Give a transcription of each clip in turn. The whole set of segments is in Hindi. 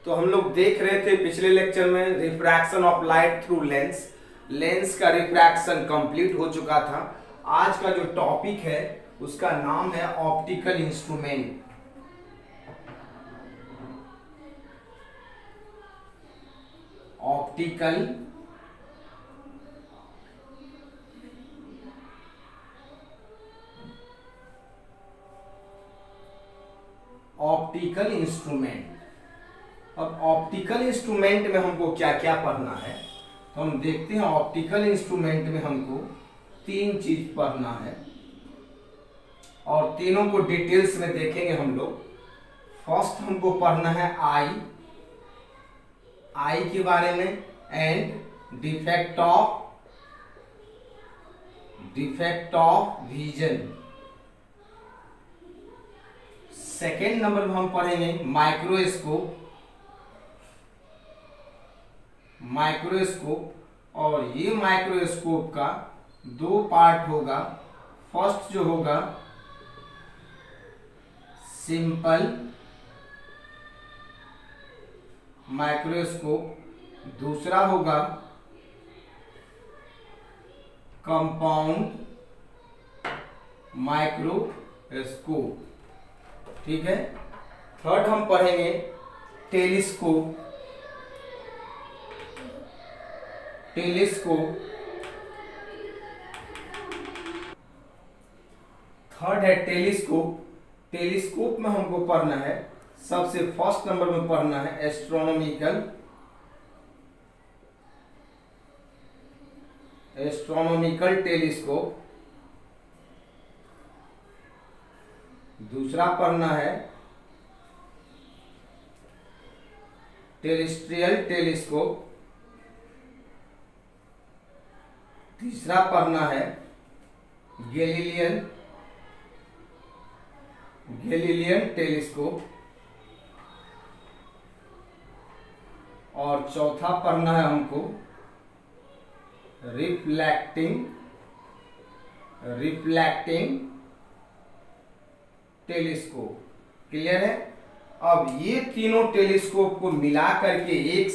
तो हम लोग देख रहे थे पिछले लेक्चर में refraction of light through lens. Lens का रिफ्रैक्शन कंप्लीट हो चुका था। आज का जो टॉपिक है उसका नाम है optical instrument. Optical optical instrument. अब ऑप्टिकल इंस्ट्रूमेंट में हमको क्या क्या पढ़ना है तो हम देखते हैं। ऑप्टिकल इंस्ट्रूमेंट में हमको तीन चीज पढ़ना है और तीनों को डिटेल्स में देखेंगे हम लोग। फर्स्ट हमको पढ़ना है आई के बारे में and defect of vision. Second number में हम पढ़ेंगे माइक्रोस्कोप और ये माइक्रोस्कोप का दो पार्ट होगा। फर्स्ट जो होगा सिंपल माइक्रोस्कोप, दूसरा होगा कंपाउंड माइक्रोस्कोप। ठीक है। थर्ड हम पढ़ेंगे टेलीस्कोप। थर्ड है टेलीस्कोप। टेलीस्कोप में हमको पढ़ना है, सबसे फर्स्ट नंबर में पढ़ना है एस्ट्रोनॉमिकल टेलीस्कोप। दूसरा पढ़ना है टेरेस्ट्रियल टेलीस्कोप। तीसरा पढ़ना है गैलीलियन टेलीस्कोप और चौथा पढ़ना है हमको रिफ्लेक्टिंग टेलीस्कोप। क्लियर है। अब ये तीनों टेलीस्कोप को मिला करके एक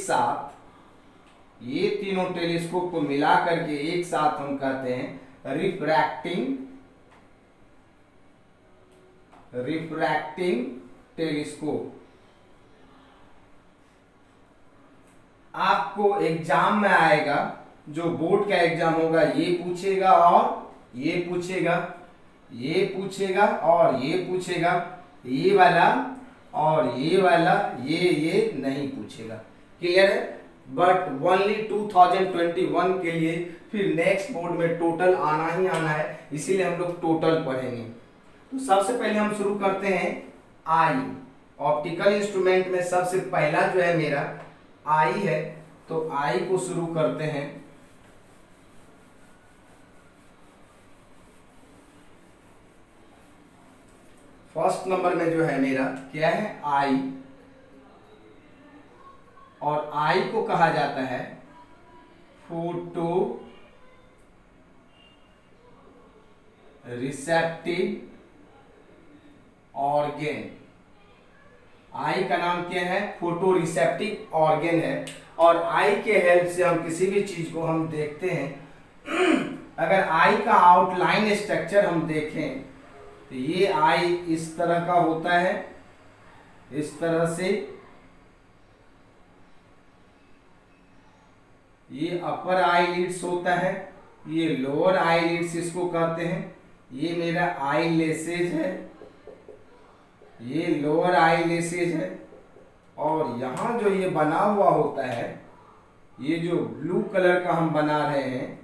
साथ हम कहते हैं रिफ्रैक्टिंग टेलीस्कोप। आपको एग्जाम में आएगा, जो बोर्ड का एग्जाम होगा, ये पूछेगा और ये पूछेगा, ये पूछेगा और ये पूछेगा, ये वाला और ये वाला, ये नहीं पूछेगा। क्लियर है। बट ओनली 2021 के लिए फिर नेक्स्ट बोर्ड में टोटल आना ही आना है, इसीलिए हम लोग टोटल पढ़ेंगे। तो सबसे पहले हम शुरू करते हैं आई। ऑप्टिकल इंस्ट्रूमेंट में सबसे पहला जो है मेरा आई है, तो आई को शुरू करते हैं। फर्स्ट नंबर में जो है मेरा क्या है आई, और आई को कहा जाता है फोटो रिसेप्टिव ऑर्गेन। आई का नाम क्या है? फोटो रिसेप्टिव ऑर्गेन है। और आई के हेल्प से हम किसी भी चीज को हम देखते हैं। अगर आई का आउटलाइन स्ट्रक्चर हम देखें तो ये आई इस तरह का होता है, इस तरह से। ये अपर आईलिड्स होता है, ये लोअर आईलिड्स इसको कहते हैं। ये मेरा आई लेसेज है, ये लोअर आई लेसेज है। और यहां जो ये बना हुआ होता है, ये जो ब्लू कलर का हम बना रहे हैं,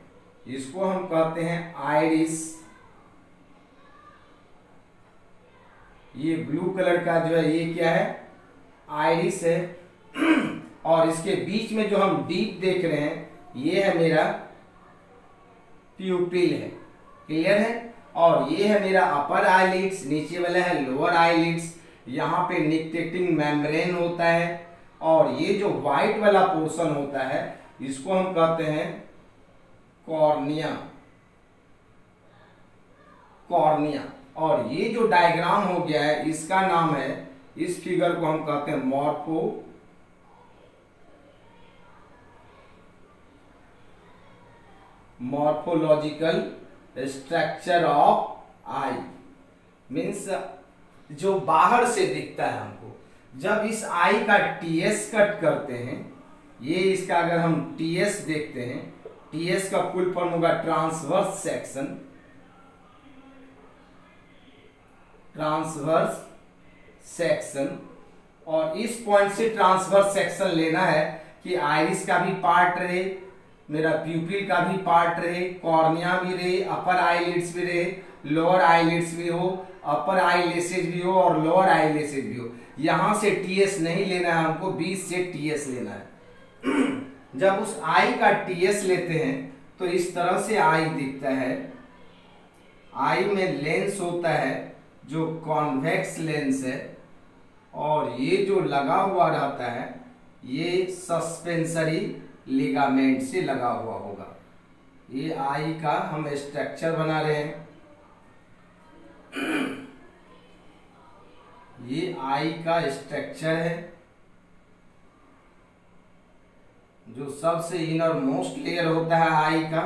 इसको हम कहते हैं आइरिस। ये ब्लू कलर का जो है ये क्या है? आइरिस है। और इसके बीच में जो हम डीप देख रहे हैं, ये है मेरा प्यूपिल है। क्लियर है। और ये है मेरा अपर आईलिड्स, नीचे वाला है लोअर आईलिड्स। यहाँ पे निक्टेटिंग मेम्ब्रेन होता है। और ये जो व्हाइट वाला पोर्शन होता है, इसको हम कहते हैं कॉर्निया। और ये जो डायग्राम हो गया है, इसका नाम है, इस फिगर को हम कहते हैं morphological structure of I means जो बाहर से दिखता है हमको। जब इस आई का टीएस कट करते हैं, ये इसका अगर हम टीएस देखते हैं, टीएस का फुल फॉर्म होगा ट्रांसवर्स सेक्शन, ट्रांसवर्स सेक्शन। और इस पॉइंट से ट्रांसवर्स सेक्शन लेना है कि आइरिस का भी पार्ट रहे, मेरा प्यूपिल का भी पार्ट रहे, कॉर्निया भी रहे, अपर आईलिड्स भी रहे, लोअर आईलिड्स भी हो, अपर आईलेसेज भी हो और लोअर आईलेसेज भी हो। यहां से टीएस नहीं लेना है हमको, बीच से टीएस लेना है। जब उस आई का टीएस लेते हैं तो इस तरह से आई दिखता है। आई में लेंस होता है जो कॉन्वेक्स लेंस है, और ये जो लगा हुआ रहता है ये सस्पेंसरी लिगामेंट से लगा हुआ होगा। ये आई का हम स्ट्रक्चर बना रहे हैं। ये आई का स्ट्रक्चर है जो सबसे इनर मोस्ट लेयर होता है आई का,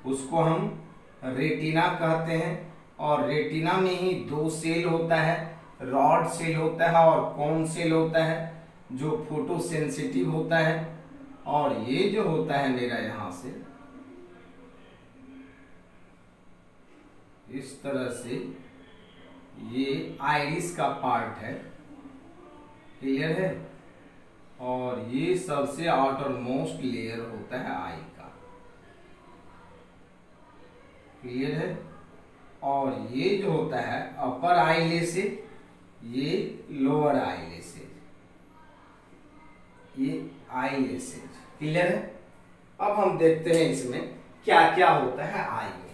उसको हम रेटिना कहते हैं। और रेटिना में ही दो सेल होता है, रॉड सेल होता है और कोन सेल होता है जो फोटो सेंसिटिव होता है। और ये जो होता है मेरा यहां से इस तरह से ये आइरिस का पार्ट है, क्लियर है। और ये सबसे आउटर मोस्ट लेयर होता है आई का, क्लियर है। और ये जो होता है अपर आईलेसेज, ये लोअर आईलेसेज, ये आईलेसेज, क्लियर है। अब हम देखते हैं इसमें क्या क्या होता है आई में।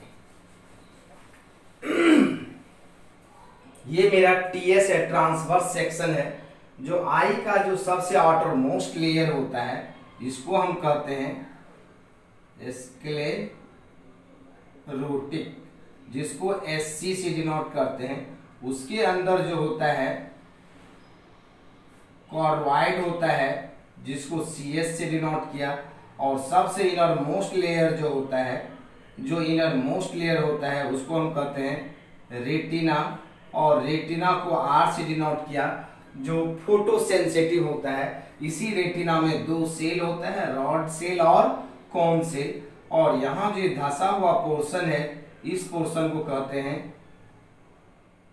ये मेरा टीएस है, ट्रांसवर्स सेक्शन है। जो आई का जो सबसे आउटर मोस्ट लेयर होता है इसको हम कहते हैं स्क्लेरोटिक, जिसको एससी से डिनोट करते हैं। उसके अंदर जो होता है कॉर्वाइड होता है जिसको सीएस से डिनोट किया। और सबसे इनर मोस्ट लेयर जो होता है, जो इनर मोस्ट लेयर होता है उसको हम कहते हैं रेटिना। और रेटिना को आर से डिनोट किया जो फोटो सेंसिटिव होता है। इसी रेटिना में दो सेल होता है, रॉड सेल और कोन सेल। और यहाँ जो धसा हुआ पोर्शन है इस पोर्शन को कहते हैं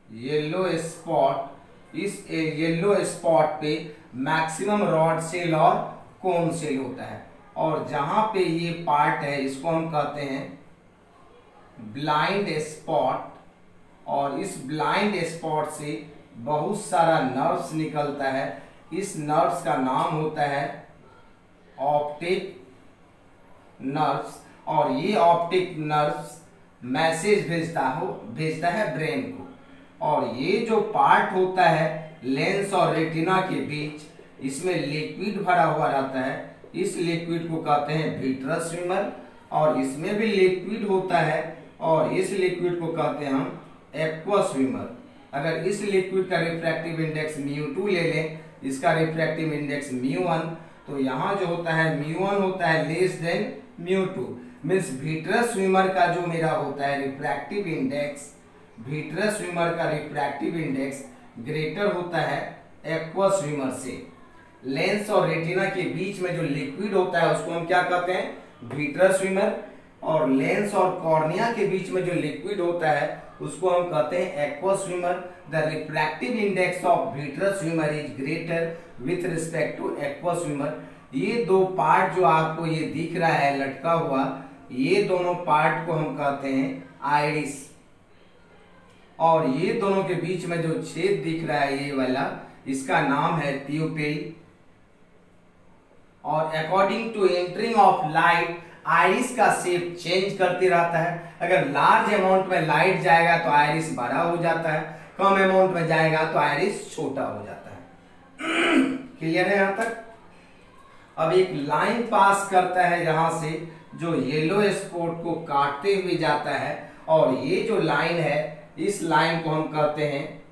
येलो स्पॉट। इस येलो स्पॉट पे मैक्सिमम रॉड सेल और कोन सेल होता है। और जहां पे ये पार्ट है इसको हम कहते हैं ब्लाइंड स्पॉट। और इस ब्लाइंड स्पॉट से बहुत सारा नर्व्स निकलता है। इस नर्व्स का नाम होता है ऑप्टिक नर्व्स। और ये ऑप्टिक नर्व्स मैसेज भेजता है ब्रेन को। और ये जो पार्ट होता है लेंस और रेटिना के बीच, इसमें लिक्विड भरा हुआ रहता है। इस लिक्विड को कहते हैं विट्रस ह्यूमर। और इसमें भी लिक्विड होता है और इस लिक्विड को कहते हैं हम एक्वस ह्यूमर। अगर इस लिक्विड का रिफ्रैक्टिव इंडेक्स μ2 ले लें, इसका रिफ्रैक्टिव इंडेक्स μ1, तो यहाँ जो होता है μ1 होता है less than μ2। Means vitreous humour का जो मेरा होता है रिफ्रैक्टिव इंडेक्स, विट्रस ह्यूमर का रिफ्रैक्टिव इंडेक्स ग्रेटर होता है एक्वस ह्यूमर से। लेंस और रेटिना के बीच में जो लिक्विड होता है उसको हम क्या कहते हैं, विट्रस ह्यूमर। और लेंस और कॉर्निया के बीच में जो लिक्विड होता है उसको हम कहते हैं aqueous humour. The refractive index of vitreous humour is greater with respect two aqueous humour. ये दो पार्ट जो आपको ये दिख रहा है लटका हुआ, ये दोनों पार्ट को हम कहते हैं आइरिस। और ये दोनों के बीच में जो छेद दिख रहा है ये वाला, इसका नाम है प्यूपिल। और according to entering of light iris का शेप चेंज करते रहता है। अगर लार्ज अमाउंट में लाइट जाएगा तो आइरिस बड़ा हो जाता है, कम अमाउंट में जाएगा तो आइरिस छोटा हो जाता है। क्लियर है यहाँ तक। अब एक लाइन पास करता है यहाँ से जो येलो स्पॉट को काटते हुए जाता है। और ये जो लाइन है इस लाइन को हम कहते हैं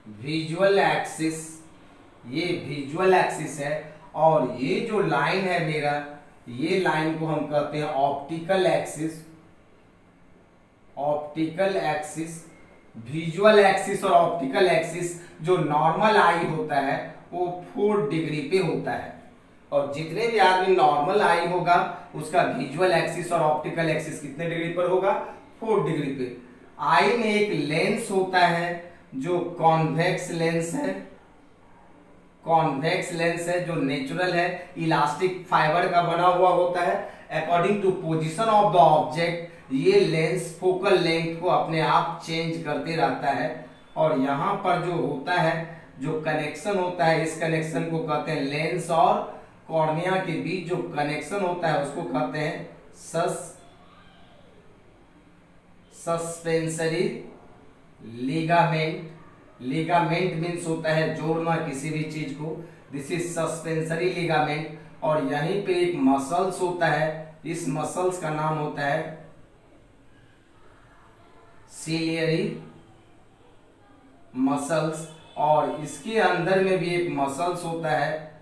विजुअल एक्सिस। ये विजुअल एक्सिस है। और ये जो लाइन है मेरा ये लाइन को हम कहते हैं optical axis. Optical axis, visual axis और ऑप्टिकल एक्सिस, जो नॉर्मल आई होता है वो 4 डिग्री पे होता है, और जितने भी आदमी नॉर्मल आई होगा उसका विजुअल एक्सिस और ऑप्टिकल एक्सिस कितने डिग्री पर होगा? 4 डिग्री पे। आई में एक लेंस होता है जो कॉन्वेक्स लेंस है। कॉन्वेक्स लेंस है जो नेचुरल है, इलास्टिक फाइबर का बना हुआ होता है। According to position of the object ये लेंस फोकल लेंथ को अपने आप चेंज करते रहता है। और यहाँ पर जो होता है, जो कनेक्शन होता है, इस कनेक्शन को कहते हैं लेंस और कॉर्निया के बीच जो कनेक्शन होता है उसको कहते हैं सस्पेंसरी लिगामेंट। लिगामेंट मीन्स होता है जोड़ना किसी भी चीज को, दिस इज सस्पेंसरी लिगामेंट। और यहीं पे एक मसल्स होता है, इस मसल्स का नाम होता है सिलियरी मसल्स। और इसके अंदर में भी एक मसल्स होता है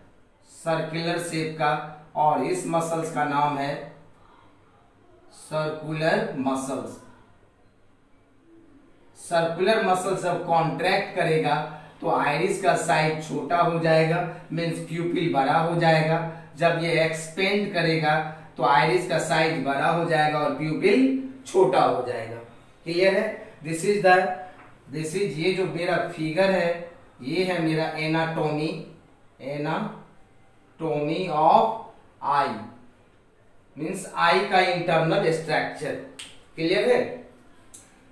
सर्कुलर शेप का, और इस मसल्स का नाम है सर्कुलर मसल्स। सर्कुलर मसल जब कॉन्ट्रैक्ट करेगा तो आइरिस का साइज छोटा हो जाएगा, मीन्स प्यूपिल बड़ा हो जाएगा। जब ये एक्सपेंड करेगा तो आइरिस का साइज बड़ा हो जाएगा और प्यूपिल छोटा हो जाएगा। क्लियर है? दिस इज ये जो मेरा फिगर है ये है मेरा anatomy of I, means I का इंटरनल स्ट्रक्चर। क्लियर है?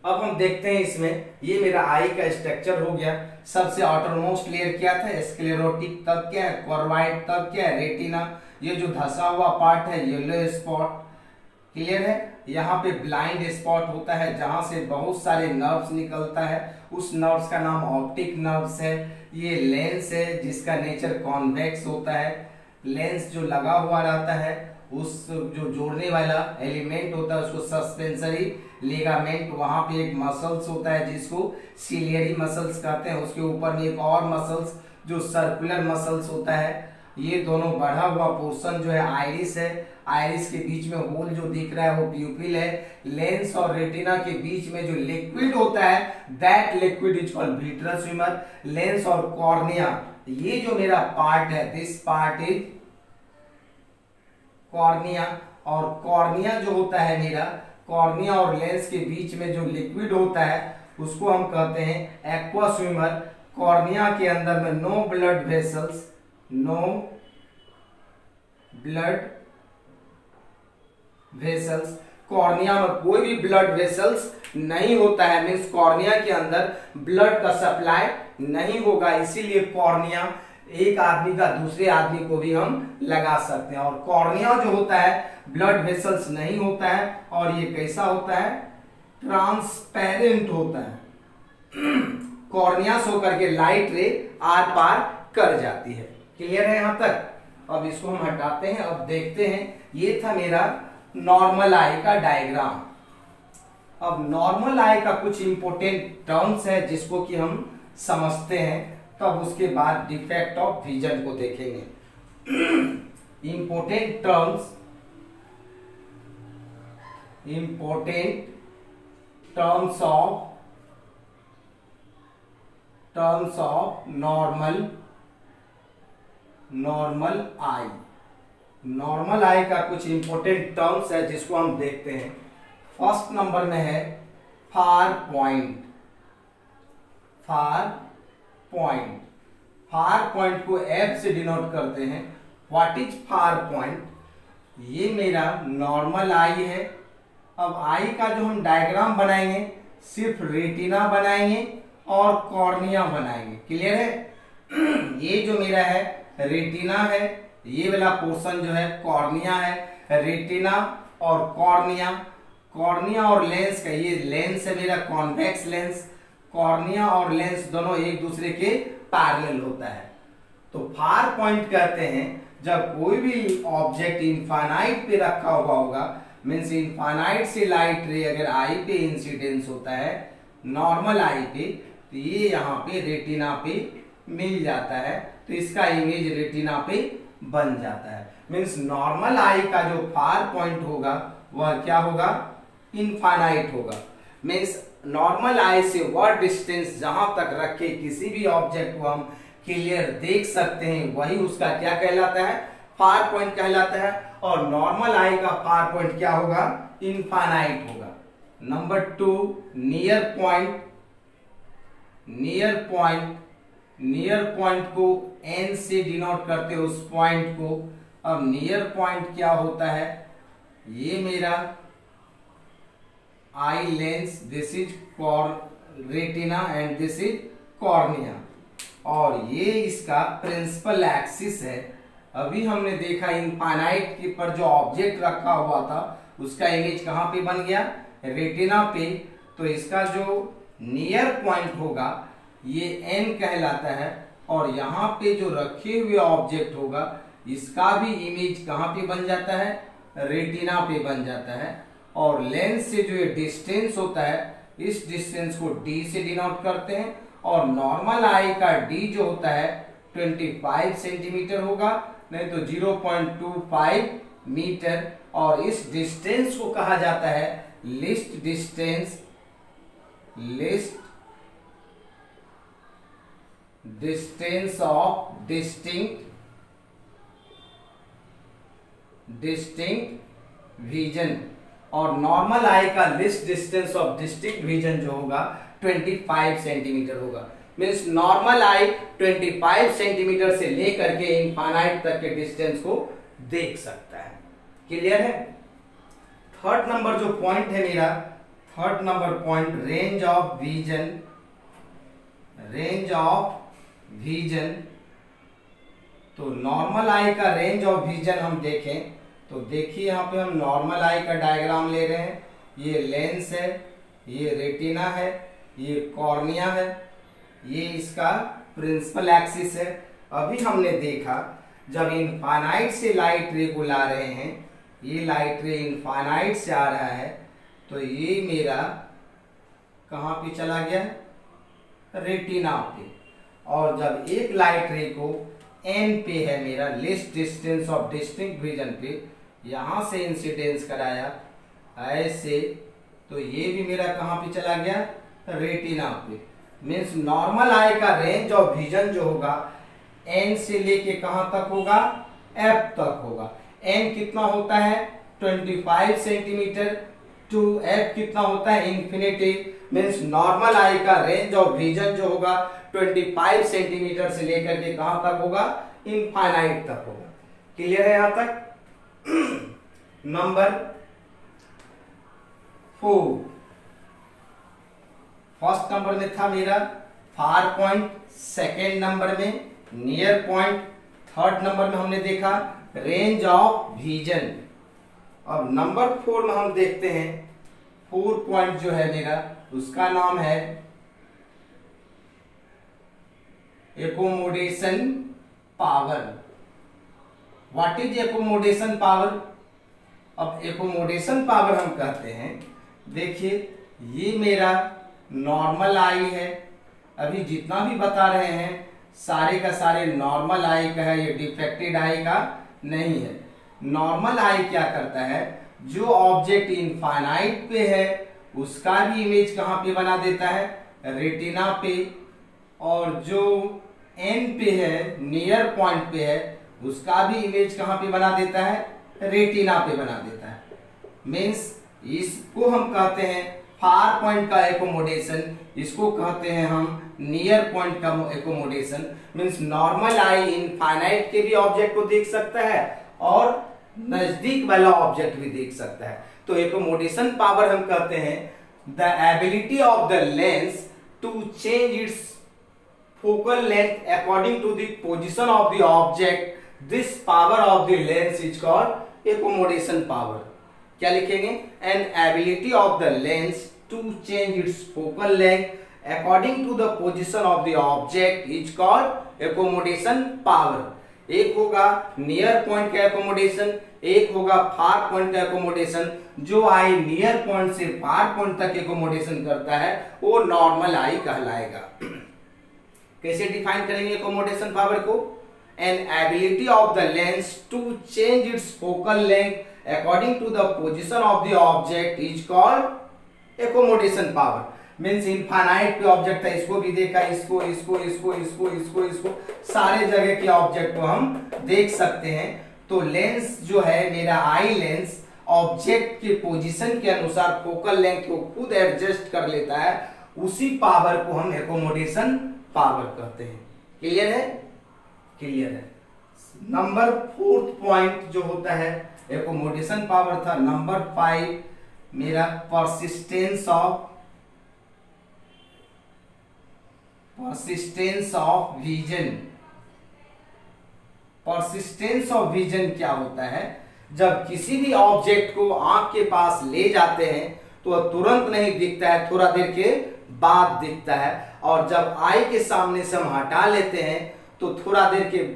अब हम देखते हैं इसमें, ये मेरा आई का स्ट्रक्चर हो गया। सबसे आउटरमोस्ट लेयर क्या था? स्क्लेरोटिक तब क्या है, कॉर्वाइड तब क्या है, रेटिना। ये जो धसा हुआ पार्ट है येलो स्पॉट। क्लियर है? यहाँ पे ब्लाइंड स्पॉट होता है जहां से बहुत सारे नर्व्स निकलता है, उस नर्व्स का नाम ऑप्टिक नर्व्स है। ये लेंस है जिसका नेचर कॉन्वेक्स होता है। लेंस जो लगा हुआ रहता है उस जो जोड़ने वाला एलिमेंट होता है उसको सस्पेंसरी लिगामेंट, वहां पे एक मसल्स होता है जिसको सिलियरी मसल्स कहते हैं। उसके ऊपर में एक और मसल्स जो सर्कुलर मसल्स होता है। ये दोनों बढ़ा हुआ पोर्शन जो है आइरिस है। आइरिस के बीच में होल जो दिख रहा है वो प्यूपिल है। लेंस और रेटिना के बीच में जो लिक्विड होता है that liquid is called vitreous humour. Lens और कॉर्निया, ये जो मेरा पार्ट है दिस पार्ट इज कॉर्निया। और कॉर्निया जो होता है मेरा, कॉर्निया और लेंस के बीच में जो लिक्विड होता है उसको हम कहते हैं एक्वस ह्यूमर। कॉर्निया के अंदर में no blood vessels, no blood vessels, cornea में कोई भी ब्लड वेसल्स नहीं होता है, मीन्स कॉर्निया के अंदर ब्लड का सप्लाई नहीं होगा। इसीलिए कॉर्निया एक आदमी का दूसरे आदमी को भी हम लगा सकते हैं। और कॉर्निया जो होता है ब्लड वेसल्स नहीं होता है, और ये कैसा होता है? ट्रांसपेरेंट होता है। कॉर्निया सो करके लाइट रे आर पार कर जाती है। क्लियर है यहां तक? अब इसको हम हटाते हैं। अब देखते हैं, ये था मेरा नॉर्मल आई का डायग्राम। अब नॉर्मल आई का कुछ इंपोर्टेंट टर्म्स है जिसको कि हम समझते हैं, तब उसके बाद डिफेक्ट ऑफ विजन को देखेंगे। Important terms of normal eye. Normal eye का कुछ इंपोर्टेंट टर्म्स है जिसको हम देखते हैं। फर्स्ट नंबर में है फार पॉइंट। फार पॉइंट को एफ से डिनोट करते हैं। What is far point? ये मेरा नॉर्मल आई है। अब आई का जो हम डायग्राम बनाएंगे सिर्फ रेटिना बनाएंगे और कॉर्निया बनाएंगे। क्लियर है? ये जो मेरा है रेटिना है, ये वाला पोर्शन जो है कॉर्निया है। रेटिना और कॉर्निया और लेंस का, ये लेंस है मेरा कॉन्वेक्स लेंस। कॉर्निया और लेंस दोनों एक दूसरे के पैरेलल होता है। तो फार पॉइंट कहते हैं जब कोई भी ऑब्जेक्ट इनफाइनाइट पे रखा हुआ होगा, मीन्स इनफाइनाइट से लाइट रे अगर आई पे इंसिडेंस होता है नॉर्मल आई पे, तो ये यहाँ पे रेटिना पे मिल जाता है, तो इसका इमेज रेटिना पे बन जाता है। मीन्स नॉर्मल आई का जो फार पॉइंट होगा वह क्या होगा, इनफाइनाइट होगा। मीन्स नॉर्मल आई से वह डिस्टेंस जहां तक रखे किसी भी ऑब्जेक्ट को हम क्लियर देख सकते हैं वही उसका क्या कहलाता है, फार पॉइंट कहलाता है। और नॉर्मल आई का फार पॉइंट क्या होगा, इनफाइनाइट होगा। Number 2 near point. Near point, near point को एन से डिनोट करते हैं उस पॉइंट को। अब नियर पॉइंट क्या होता है, ये मेरा eye lens, this is retina and this is cornea, और ये इसका प्रिंसिपल एक्सिस है। अभी हमने देखा इनफाइनाइट के पर जो ऑब्जेक्ट रखा हुआ था उसका इमेज कहाँ पे बन गया, रेटिना पे। तो इसका जो नियर पॉइंट होगा ये एन कहलाता है, और यहाँ पे जो रखे हुए ऑब्जेक्ट होगा इसका भी इमेज कहाँ पे बन जाता है, रेटिना पे बन जाता है। और लेंस से जो ये डिस्टेंस होता है इस डिस्टेंस को डी से डिनोट करते हैं, और नॉर्मल आई का डी जो होता है 25 सेंटीमीटर होगा, नहीं तो 0.25 मीटर। और इस डिस्टेंस को कहा जाता है least distance, least distance of distinct vision. और नॉर्मल आई का least distance of distinct vision जो होगा 25 सेंटीमीटर होगा। मीन्स नॉर्मल आई 25 सेंटीमीटर से लेकर के इनफाइनाइट तक के डिस्टेंस को देख सकता है। क्लियर है। थर्ड नंबर जो पॉइंट है मेरा, third number point range of vision. Range of vision, तो नॉर्मल आई का रेंज ऑफ विजन हम देखें तो देखिए यहाँ पे हम नॉर्मल आई का डायग्राम ले रहे हैं। ये लेंस है, ये रेटिना है, ये कॉर्निया है, ये इसका प्रिंसिपल एक्सिस है। अभी हमने देखा जब इनफाइनाइट से लाइट रे को ला रहे हैं, ये लाइट रे इनफाइनाइट से आ रहा है, तो ये मेरा कहाँ पे चला गया, रेटिना पे। और जब एक लाइट रे को एन पे है मेरा least distance of distinct vision पे, यहां से इंसिडेंस कराया ऐसे, तो ये भी मेरा कहां पे चला गया, रेटिना पे। मीन्स नॉर्मल आई का रेंज ऑफ विजन जो होगा एन से लेके कहां तक होगा, एफ तक होगा। एन कितना होता है 25 सेंटीमीटर टू एफ कितना होता है इंफिनिटी। मीन्स नॉर्मल आई का रेंज ऑफ विजन जो होगा 25 सेंटीमीटर से लेकर के कहां तक होगा, इनफाइनाइट तक होगा। क्लियर है यहां तक। नंबर 4, फर्स्ट नंबर में था मेरा फार पॉइंट, सेकेंड नंबर में नियर पॉइंट, थर्ड नंबर में हमने देखा रेंज ऑफ विजन। अब नंबर 4 में हम देखते हैं 4 पॉइंट जो है मेरा उसका नाम है accommodation power. What is accommodation power. अब एकोमोडेशन पावर हम कहते हैं, देखिए ये मेरा नॉर्मल आई है, अभी जितना भी बता रहे हैं सारे का सारे नॉर्मल आई का है, ये डिफेक्टेड आई का नहीं है। नॉर्मल आई क्या करता है, जो ऑब्जेक्ट इनफाइनाइट पे है उसका भी इमेज कहां पे बना देता है, रेटिना पे, और जो एन पे है नियर पॉइंट पे है उसका भी इमेज कहां पे बना देता है, रेटिना पे बना देता है। मीन्स इसको हम कहते हैं फार पॉइंट का एकोमोडेशन, इसको कहते हैं हम नियर पॉइंट का एकोमोडेशन। मीन्स नॉर्मल आई इनफाइनाइट के भी ऑब्जेक्ट को देख सकता है और नजदीक वाला ऑब्जेक्ट भी देख सकता है। तो एकोमोडेशन पावर हम कहते हैं the ability of the lens to change its focal length according to the position of the object. This power of the lens is called accommodation power. क्या लिखेंगे, an ability of the lens to change its focal length according to the position of the object is called accommodation power. एक होगा नियर पॉइंट का एकोमोडेशन, एक होगा फार पॉइंट का एकोमोडेशन। जो आई नियर पॉइंट से फार पॉइंट तक एकोमोडेशन करता है वो नॉर्मल आई कहलाएगा। कैसे डिफाइन करेंगे एकोमोडेशन पावर को, an ability of the lens to change its focal length according to the position of the object is called accommodation power। Means infinite पे ऑब्जेक्ट है, इसको भी देखा, इसको इसको इसको इसको इसको इसको सारे जगह के ऑब्जेक्ट को हम देख सकते हैं। तो लेंस जो है मेरा आई लेंस ऑब्जेक्ट के पोजीशन के अनुसार फोकल लेंथ को खुद एडजस्ट कर लेता है, उसी पावर को हम एकोमोडेशन पावर कहते हैं। क्लियर है? क्लियर है। नंबर 4th पॉइंट जो होता है एकोमोडेशन पावर था। नंबर 5 मेरा persistence of vision. Persistence of vision क्या होता है? जब किसी भी ऑब्जेक्ट को आंख के पास ले जाते हैं तो वह तुरंत नहीं दिखता है, थोड़ा देर के बाद दिखता है, और जब आई के सामने से हम हटा लेते हैं तो थोड़ा देर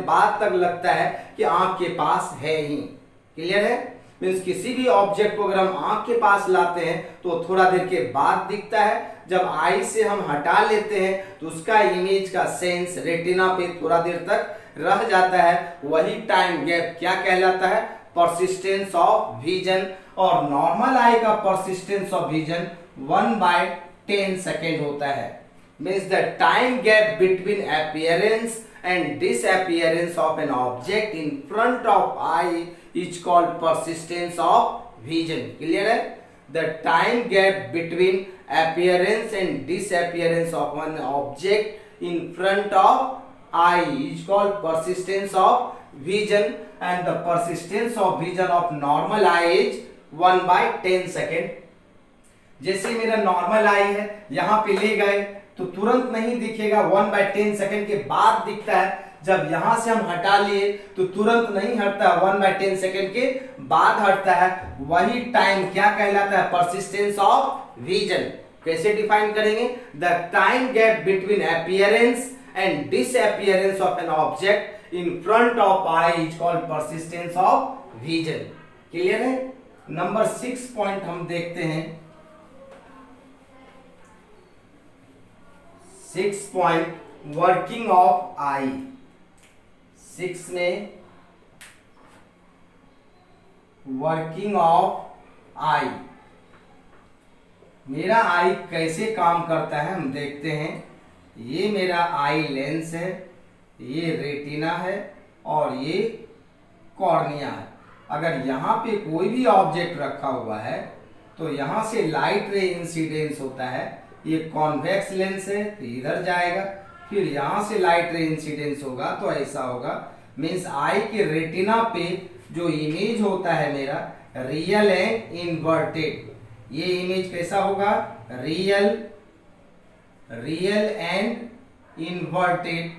बाद तक लगता है कि आंख के पास है ही। क्लियर है? मीन्स किसी भी ऑब्जेक्ट को अगर हम आंख के पास लाते हैं तो थोड़ा देर के बाद दिखता है, जब आई से हम हटा लेते हैं तो उसका इमेज का सेंस रेटिना पे थोड़ा देर तक रह जाता है। वही टाइम गैप क्या कहलाता है? Persistence of vision. और नॉर्मल आई का परसिस्टेंस ऑफ विजन 1/10 सेकेंड होता है। Means the time gap between appearance and disappearance of an object in front of eye is called persistence of vision। Clear है? The time gap between appearance and disappearance of an object in front of eye is called persistence of vision, and the persistence of vision of normal eye is 1/10 second. जैसे मेरा नॉर्मल आई है, यहाँ पे ले गए तो तुरंत नहीं दिखेगा, 1/10 सेकेंड के बाद दिखता है। जब यहां से हम हटा लिए तो तुरंत नहीं हटता, 1/10 सेकेंड के बाद हटता है। वही टाइम क्या कहलाता है? Persistence of vision. कैसे डिफाइन करेंगे? The time gap between appearance and disappearance of an object in front of I is called persistence of vision. Clear है? नंबर 6 पॉइंट हम देखते हैं। 6 पॉइंट वर्किंग ऑफ आई। 6 में वर्किंग ऑफ आई, मेरा आई कैसे काम करता है हम देखते हैं। ये मेरा आई लेंस है, ये रेटिना है और ये कॉर्निया है। अगर यहाँ पे कोई भी ऑब्जेक्ट रखा हुआ है तो यहाँ से लाइट रे इंसिडेंस होता है। ये कॉन्वेक्स लेंस है तो इधर जाएगा, फिर यहां से लाइट रे इंसिडेंस होगा तो ऐसा होगा। मींस आई के रेटिना पे जो इमेज होता है मेरा रियल एंड इन्वर्टेड, ये इमेज कैसा होगा? Real and inverted.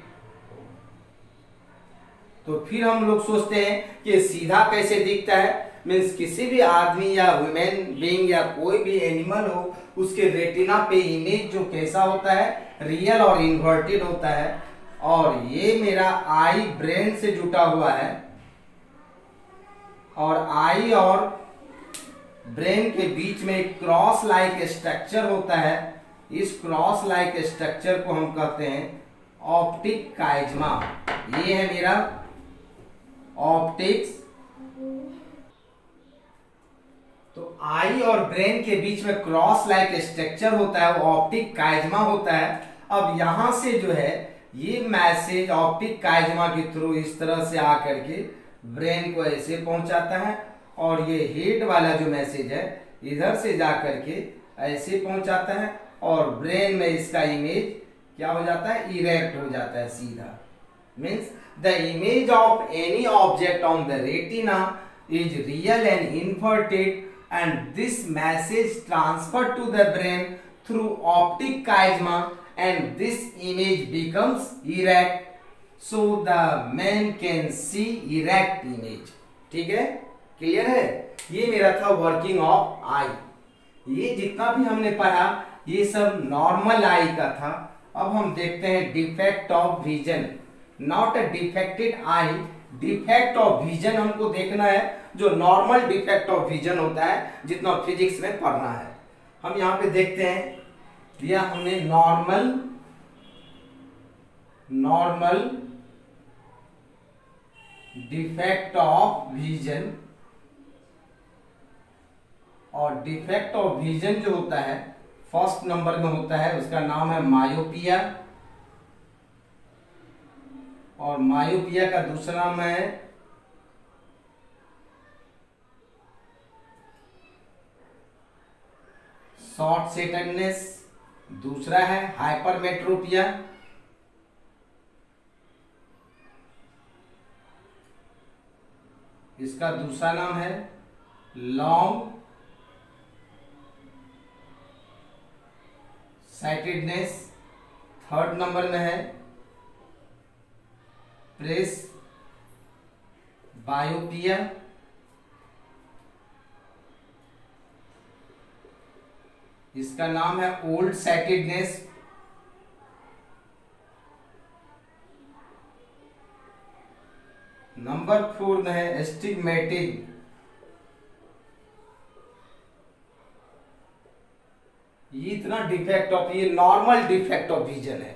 तो फिर हम लोग सोचते हैं कि सीधा कैसे दिखता है। मीन्स किसी भी आदमी या वुमेन बीइंग या कोई भी एनिमल हो, उसके रेटिना पे इमेज जो कैसा होता है? रियल और इन्वर्टेड होता है। और ये मेरा आई ब्रेन से जुटा हुआ है, और आई और ब्रेन के बीच में एक क्रॉस लाइक स्ट्रक्चर होता है। इस क्रॉस लाइक स्ट्रक्चर को हम कहते हैं ऑप्टिक काइज्मा। ये है मेरा ऑप्टिक्स। तो आई और ब्रेन के बीच में क्रॉस लाइक स्ट्रक्चर होता है, वो ऑप्टिक काइज्मा होता है। अब यहां से जो है ये मैसेज ऑप्टिक काइज्मा के थ्रू इस तरह से आकर के ब्रेन को ऐसे पहुंचाता है, और ये हेड वाला जो मैसेज है इधर से जाकर के ऐसे पहुंचाता है, और ब्रेन में इसका इमेज क्या हो जाता है? इरेक्ट हो जाता है सीधा। Means the image of any object on the retina is real and inverted, and this message transferred to the brain through optic chiasma, and this image becomes erect, so the man can see erect image। ठीक है? क्लियर है? ये मेरा था वर्किंग ऑफ आई। ये जितना भी हमने पढ़ा ये सब नॉर्मल आई का था। अब हम देखते हैं defect of vision. Not a defected I, defect of vision हमको देखना है, जो नॉर्मल डिफेक्ट ऑफ विजन होता है, जितना फिजिक्स में पढ़ना है। हम यहाँ पे देखते हैं, दिया हमने नॉर्मल डिफेक्ट ऑफ विजन, और डिफेक्ट ऑफ विजन जो होता है फर्स्ट नंबर में होता है, उसका नाम है मायोपिया, और मायोपिया का दूसरा नाम है शॉर्ट साइटेडनेस, दूसरा है हाइपरमेट्रोपिया, इसका दूसरा नाम है लॉन्ग साइटेडनेस, थर्ड नंबर में है प्रेस बायोपिया, इसका नाम है ओल्ड साइटेडनेस, नंबर 4 में है एस्टिग्मेटिक, ये इतना डिफेक्ट ऑफ, ये नॉर्मल डिफेक्ट ऑफ विजन है,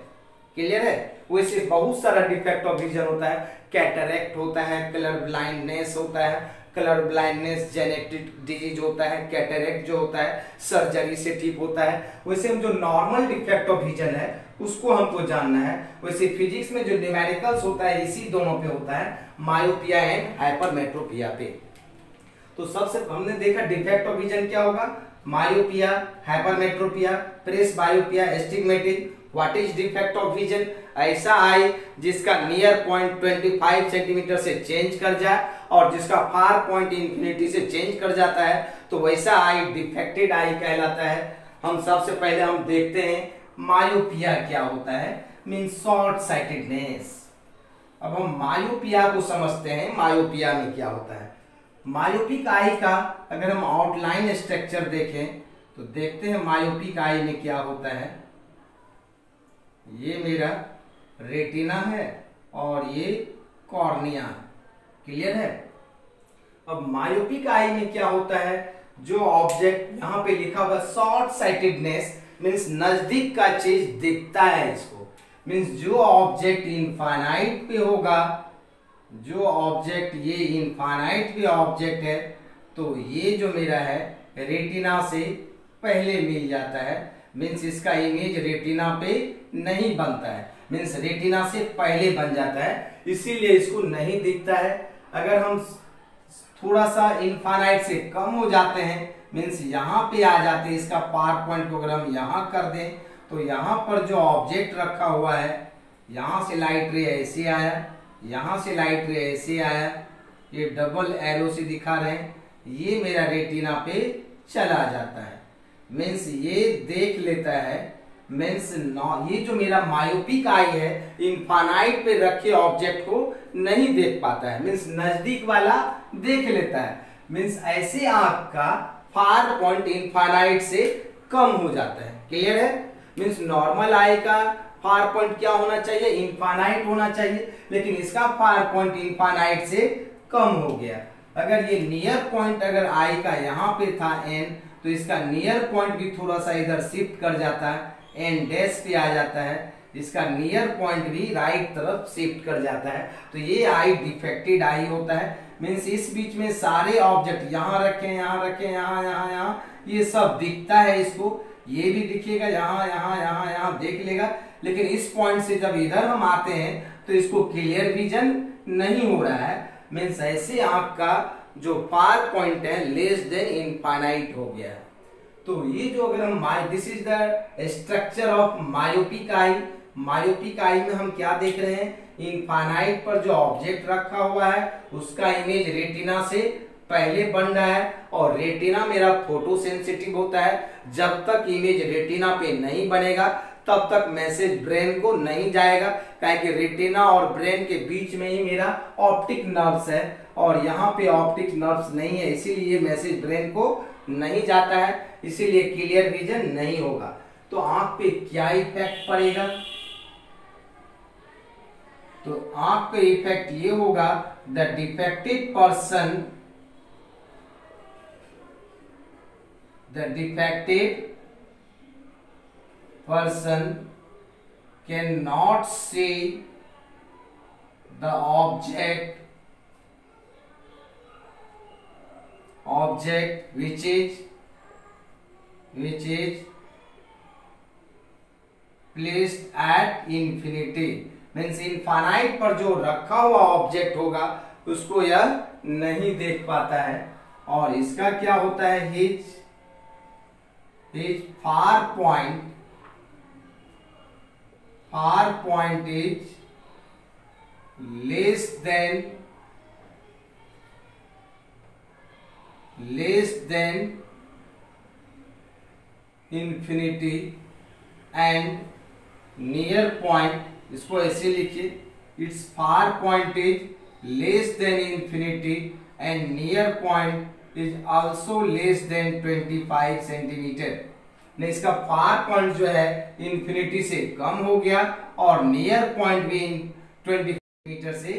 क्लियर है। वैसे बहुत सारा डिफेक्ट ऑफ विजन होता है, कैटरेक्ट होता है, कलर ब्लाइंडनेस होता है, कलर ब्लाइंडनेस जेनेटिक डिजीज होता है, कैटरेक्ट जो होता है सर्जरी से ठीक होता है। वैसे हम जो नॉर्मल डिफेक्ट ऑफ विजन है उसको हमको जानना है। वैसे फिजिक्स में जो न्यूमेरिकल्स होता है इसी दोनों पे होता है, मायोपिया एंड हाइपरमेट्रोपिया पे। तो सबसे हमने देखा डिफेक्ट ऑफ विजन क्या होगा, myopia, hypermetropia, presbyopia, astigmatic. What is defect of vision, ऐसा आई जिसका नियर पॉइंट 25 सेंटीमीटर से चेंज कर जाए और जिसका फार पॉइंट इंफिनिटी से चेंज कर जाता है, तो वैसा आई डिफेक्टेड आई कहलाता है। हम सबसे पहले हम देखते हैं मायोपिया क्या होता है, मीन शॉर्ट साइटेडनेस। अब हम मायोपिया को समझते हैं, मायोपिया में क्या होता है। मायोपिक आई का अगर हम आउटलाइन स्ट्रक्चर देखें तो देखते हैं मायोपिक आई में क्या होता है। ये मेरा रेटिना है और ये कॉर्निया, क्लियर है। अब मायोपिक आई में क्या होता है, जो ऑब्जेक्ट यहाँ पे लिखा हुआ शॉर्ट साइटेडनेस मीन्स नजदीक का चीज दिखता है इसको, मीन्स जो ऑब्जेक्ट इनफाइनाइट पे होगा, जो ऑब्जेक्ट ये इनफाइनाइट पे ऑब्जेक्ट है, तो ये जो मेरा है रेटिना से पहले मिल जाता है, मीन्स इसका इमेज रेटिना पे नहीं बनता है, मीन्स रेटिना से पहले बन जाता है, इसीलिए इसको नहीं दिखता है। अगर हम थोड़ा सा इनफाइनाइट से कम हो जाते हैं, मीन्स यहाँ पे आ जाते हैं, इसका पावर पॉइंट को अगर हम यहाँ कर दें तो यहाँ पर जो ऑब्जेक्ट रखा हुआ है, यहाँ से लाइट रे ऐसे आया, यहाँ से लाइट रे ऐसे आया, ये डबल एरो से दिखा रहे हैं, ये मेरा रेटिना पे चला जाता है, मीन्स ये देख लेता है, मीन्स ये जो मेरा मायोपिक आई है इनफाइनाइट पे रखे ऑब्जेक्ट को नहीं देख पाता है, मीन्स नजदीक वाला देख लेता है, मीन्स ऐसे आंख का फार पॉइंट इनफाइनाइट से कम हो जाता है, क्लियर है। मीन्स नॉर्मल आई का फार पॉइंट क्या होना चाहिए, इनफाइनाइट होना चाहिए, लेकिन इसका फार पॉइंट इनफाइनाइट से कम हो गया। अगर ये नियर पॉइंट अगर आई का यहाँ पे था एन, तो इसका नियर पॉइंट भी थोड़ा सा इधर शिफ्ट कर जाता है, एन डैश पे आ जाता है, इसका नियर पॉइंट भी राइट तरफ शिफ्ट कर जाता है, तो ये आई डिफेक्टेड आई होता है। मीन्स इस बीच में सारे ऑब्जेक्ट यहाँ रखे, यहाँ रखे, यहाँ यहाँ यहाँ, ये सब दिखता है इसको, ये भी दिखेगा, यहाँ यहाँ यहाँ यहाँ देख लेगा, लेकिन इस पॉइंट से जब इधर हम आते हैं तो इसको क्लियर विजन नहीं हो रहा है, मीन्स ऐसे आंख का जो फार पॉइंट है लेस देन इनफाइनाइट हो गया है। तो ये जो अगर हम this is the structure of myopic eye. Myopic eye में हम क्या देख रहे हैं, इनफाइनाइट पर जो ऑब्जेक्ट रखा हुआ है उसका इमेज रेटिना से पहले बन रहा है, और रेटिना मेरा फोटो सेंसिटिव होता है, जब तक इमेज रेटिना पे नहीं बनेगा तब तक मैसेज ब्रेन को नहीं जाएगा, क्योंकि रेटिना और ब्रेन के बीच में ही मेरा ऑप्टिक नर्व्स है और यहाँ पे ऑप्टिक नर्व्स नहीं है, इसीलिए मैसेज ब्रेन को नहीं जाता है, इसीलिए क्लियर विजन नहीं होगा। तो आंख पे क्या इफेक्ट पड़ेगा, तो आंख पे इफेक्ट ये होगा, the defected person cannot see the object object which is placed at infinity, means infinite पर जो रखा हुआ ऑब्जेक्ट होगा उसको यह नहीं देख पाता है। और इसका क्या होता है, his far point is less than infinity and near point, इसको ऐसे लिखिए, it's far point is less than infinity and near point is also less than 25 centimetre. ने इसका फार पॉइंट जो है इंफिनिटी से कम हो गया और नियर पॉइंट भी 25 मीटर से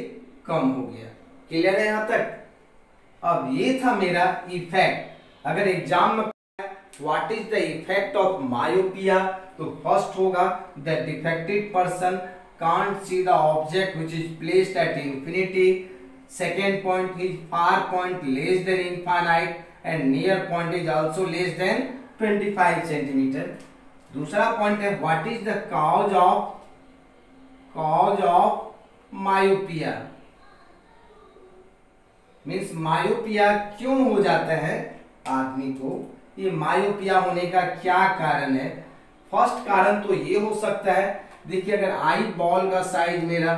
कम हो गया। क्लियर है यहां तक? अब ये था मेरा इफेक्ट। अगर एग्जाम में what is the effect of myopia, तो फर्स्ट होगा the defected person can't see the object which is placed at infinity. Second point is far point less than infinite and near point is also less than 25 centimetre. दूसरा पॉइंट है what is the cause of myopia, means myopia क्यों हो जाता है आदमी को, ये मायोपिया होने का क्या कारण है। फर्स्ट कारण तो ये हो सकता है, देखिए अगर आई बॉल का साइज मेरा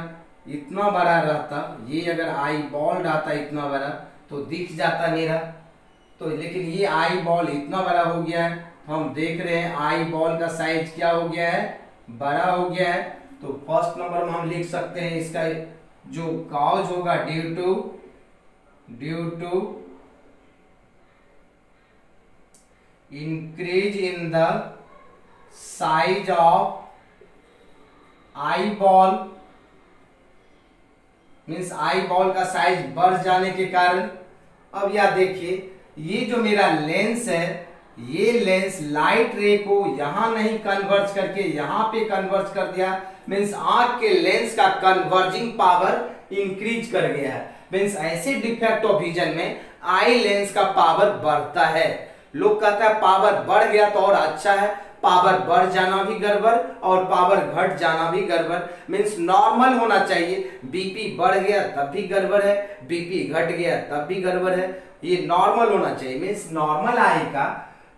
इतना बड़ा रहता, ये अगर आई बॉल रहता इतना बड़ा तो दिख जाता मेरा, तो लेकिन ये आई बॉल इतना बड़ा हो गया है, तो हम देख रहे हैं आई बॉल का साइज क्या हो गया है, बड़ा हो गया है। तो फर्स्ट नंबर में हम लिख सकते हैं इसका जो कॉज होगा due to increase in the size of eyeball, means eyeball का साइज बढ़ जाने के कारण। अब यह देखिए ये जो मेरा लेंस है, ये लेंस लाइट रे को यहां नहीं कन्वर्ज करके यहां पे कन्वर्ज कर दिया, मीन्स आंख के लेंस का कन्वर्जिंग पावर इंक्रीज कर गया है। मीन्स ऐसे डिफेक्ट ऑफ विजन में आई लेंस का पावर बढ़ता है। लोग कहता है पावर बढ़ गया तो और अच्छा है, पावर बढ़ जाना भी गड़बड़ और पावर घट जाना भी गड़बड़, मीन्स नॉर्मल होना चाहिए। बीपी बढ़ गया तब भी गड़बड़ है, बीपी घट गया तब भी गड़बड़ है, ये नॉर्मल होना चाहिए। मीन्स नॉर्मल आई का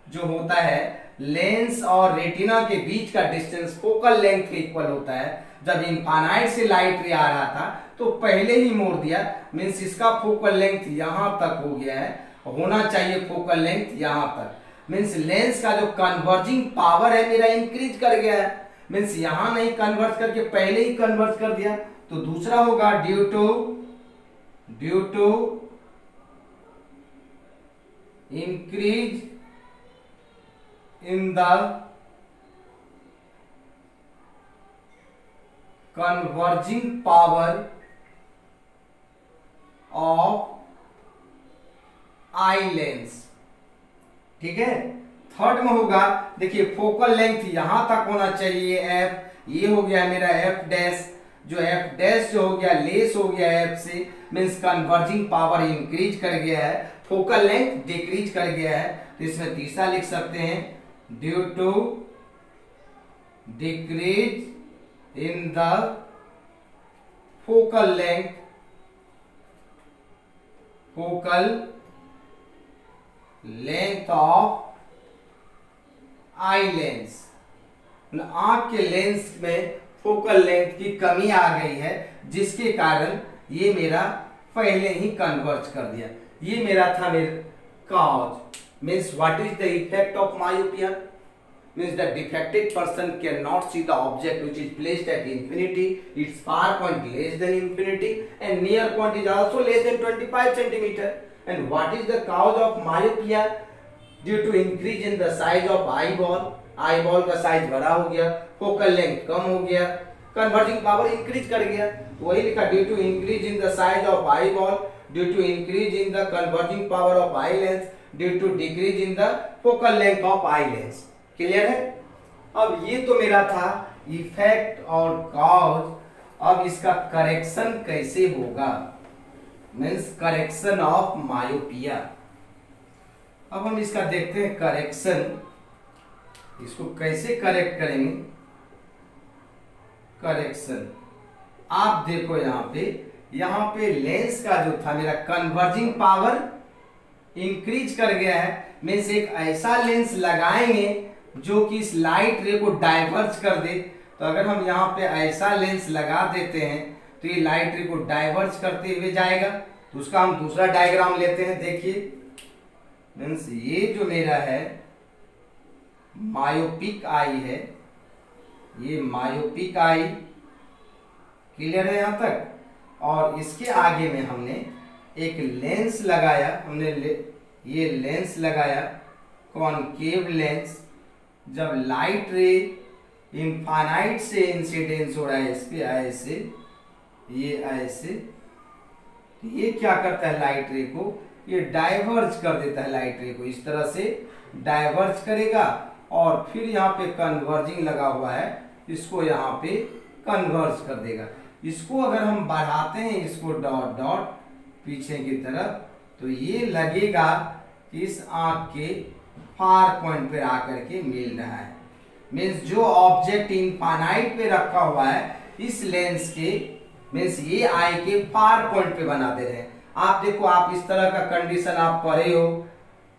जो होता है लेंस और रेटिना के बीच का डिस्टेंस फोकल लेंथ के इक्वल होता है। जब इनफाइनाइट से लाइट रे आ रहा था तो पहले ही मोड़ दिया, मीन्स इसका फोकल लेंथ यहां तक हो गया है, होना चाहिए फोकल लेंथ यहां तक, मीन्स लेंस का जो कन्वर्जिंग पावर है मेरा इंक्रीज कर गया है, मीन्स यहां नहीं कन्वर्ट करके पहले ही कन्वर्ट कर दिया। तो दूसरा होगा due to increase in the converging power of eye lens. ठीक है, थर्ड में होगा देखिए फोकल लेंथ यहां तक होना चाहिए एफ, ये हो गया मेरा एफ डैश, जो एफ डैश जो हो गया लेस हो गया एफ से, मीन्स कन्वर्जिंग पावर इंक्रीज कर गया है, फोकल लेंथ डिक्रीज कर गया है। तो इसमें तीसरा लिख सकते हैं due to decrease in the focal length of eye lens, आंख के लेंस में फोकल लेंथ की कमी आ गई है, जिसके कारण ये मेरा पहले ही कन्वर्ज कर दिया। ये मेरा था मेरा cause, means what is the effect of myopia, means the defected person cannot see the object which is placed at infinity, its far point less than infinity and near point is also less than 25 centimeter. And what is the cause of myopia? Due to increase in the size of eyeball, eyeball का साइज बड़ा हो गया, फोकल लेंथ कम हो गया, कन्वर्जिंग पावर इंक्रीज कर गया। तो वही लिखा due to increase in the size of eyeball, due to increase in the converging power of eye lens, due to decrease in the focal length of eye lens. Clear है? अब ये तो मेरा था इफेक्ट और कॉज। अब इसका करेक्शन कैसे होगा, मीन्स करेक्शन ऑफ मायोपिया। अब हम इसका देखते हैं करेक्शन, इसको कैसे करेक्ट करेंगे। करेक्शन, आप देखो यहाँ पे लेंस का जो था मेरा कन्वर्जिंग पावर इंक्रीज कर गया है। मीन्स एक ऐसा लेंस लगाएंगे जो कि इस लाइट रे को डाइवर्ज कर दे। तो अगर हम यहाँ पे ऐसा लेंस लगा देते हैं तो ये लाइट रे को डाइवर्ज करते हुए जाएगा। तो उसका हम दूसरा डायग्राम लेते हैं। देखिए मीन्स ये जो मेरा है मायोपिक आई है, ये मायोपिक आई, क्लियर है यहाँ तक। और इसके आगे में हमने एक लेंस लगाया, ये लेंस लगाया कॉनकेव लेंस। जब लाइट रे इनफाइनाइट से इंसिडेंस हो रहा है इस पे ऐसे, ये ऐसे, तो ये क्या करता है लाइट रे को, ये डाइवर्ज कर देता है लाइट रे को, इस तरह से डाइवर्ज करेगा। और फिर यहाँ पे कन्वर्जिंग लगा हुआ है, इसको यहाँ पे कन्वर्ज कर देगा। इसको अगर हम बढ़ाते हैं, इसको डॉट डॉट पीछे की तरफ, तो ये लगेगा कि इस आंख के फार पॉइंट पे आकर के मिल रहा है। मीन्स जो ऑब्जेक्ट इनफाइनाइट पे रखा हुआ है इस लेंस के, मीन्स ये आई के फार पॉइंट पे बना दे रहे हैं। आप देखो, आप इस तरह का कंडीशन आप पढ़े हो।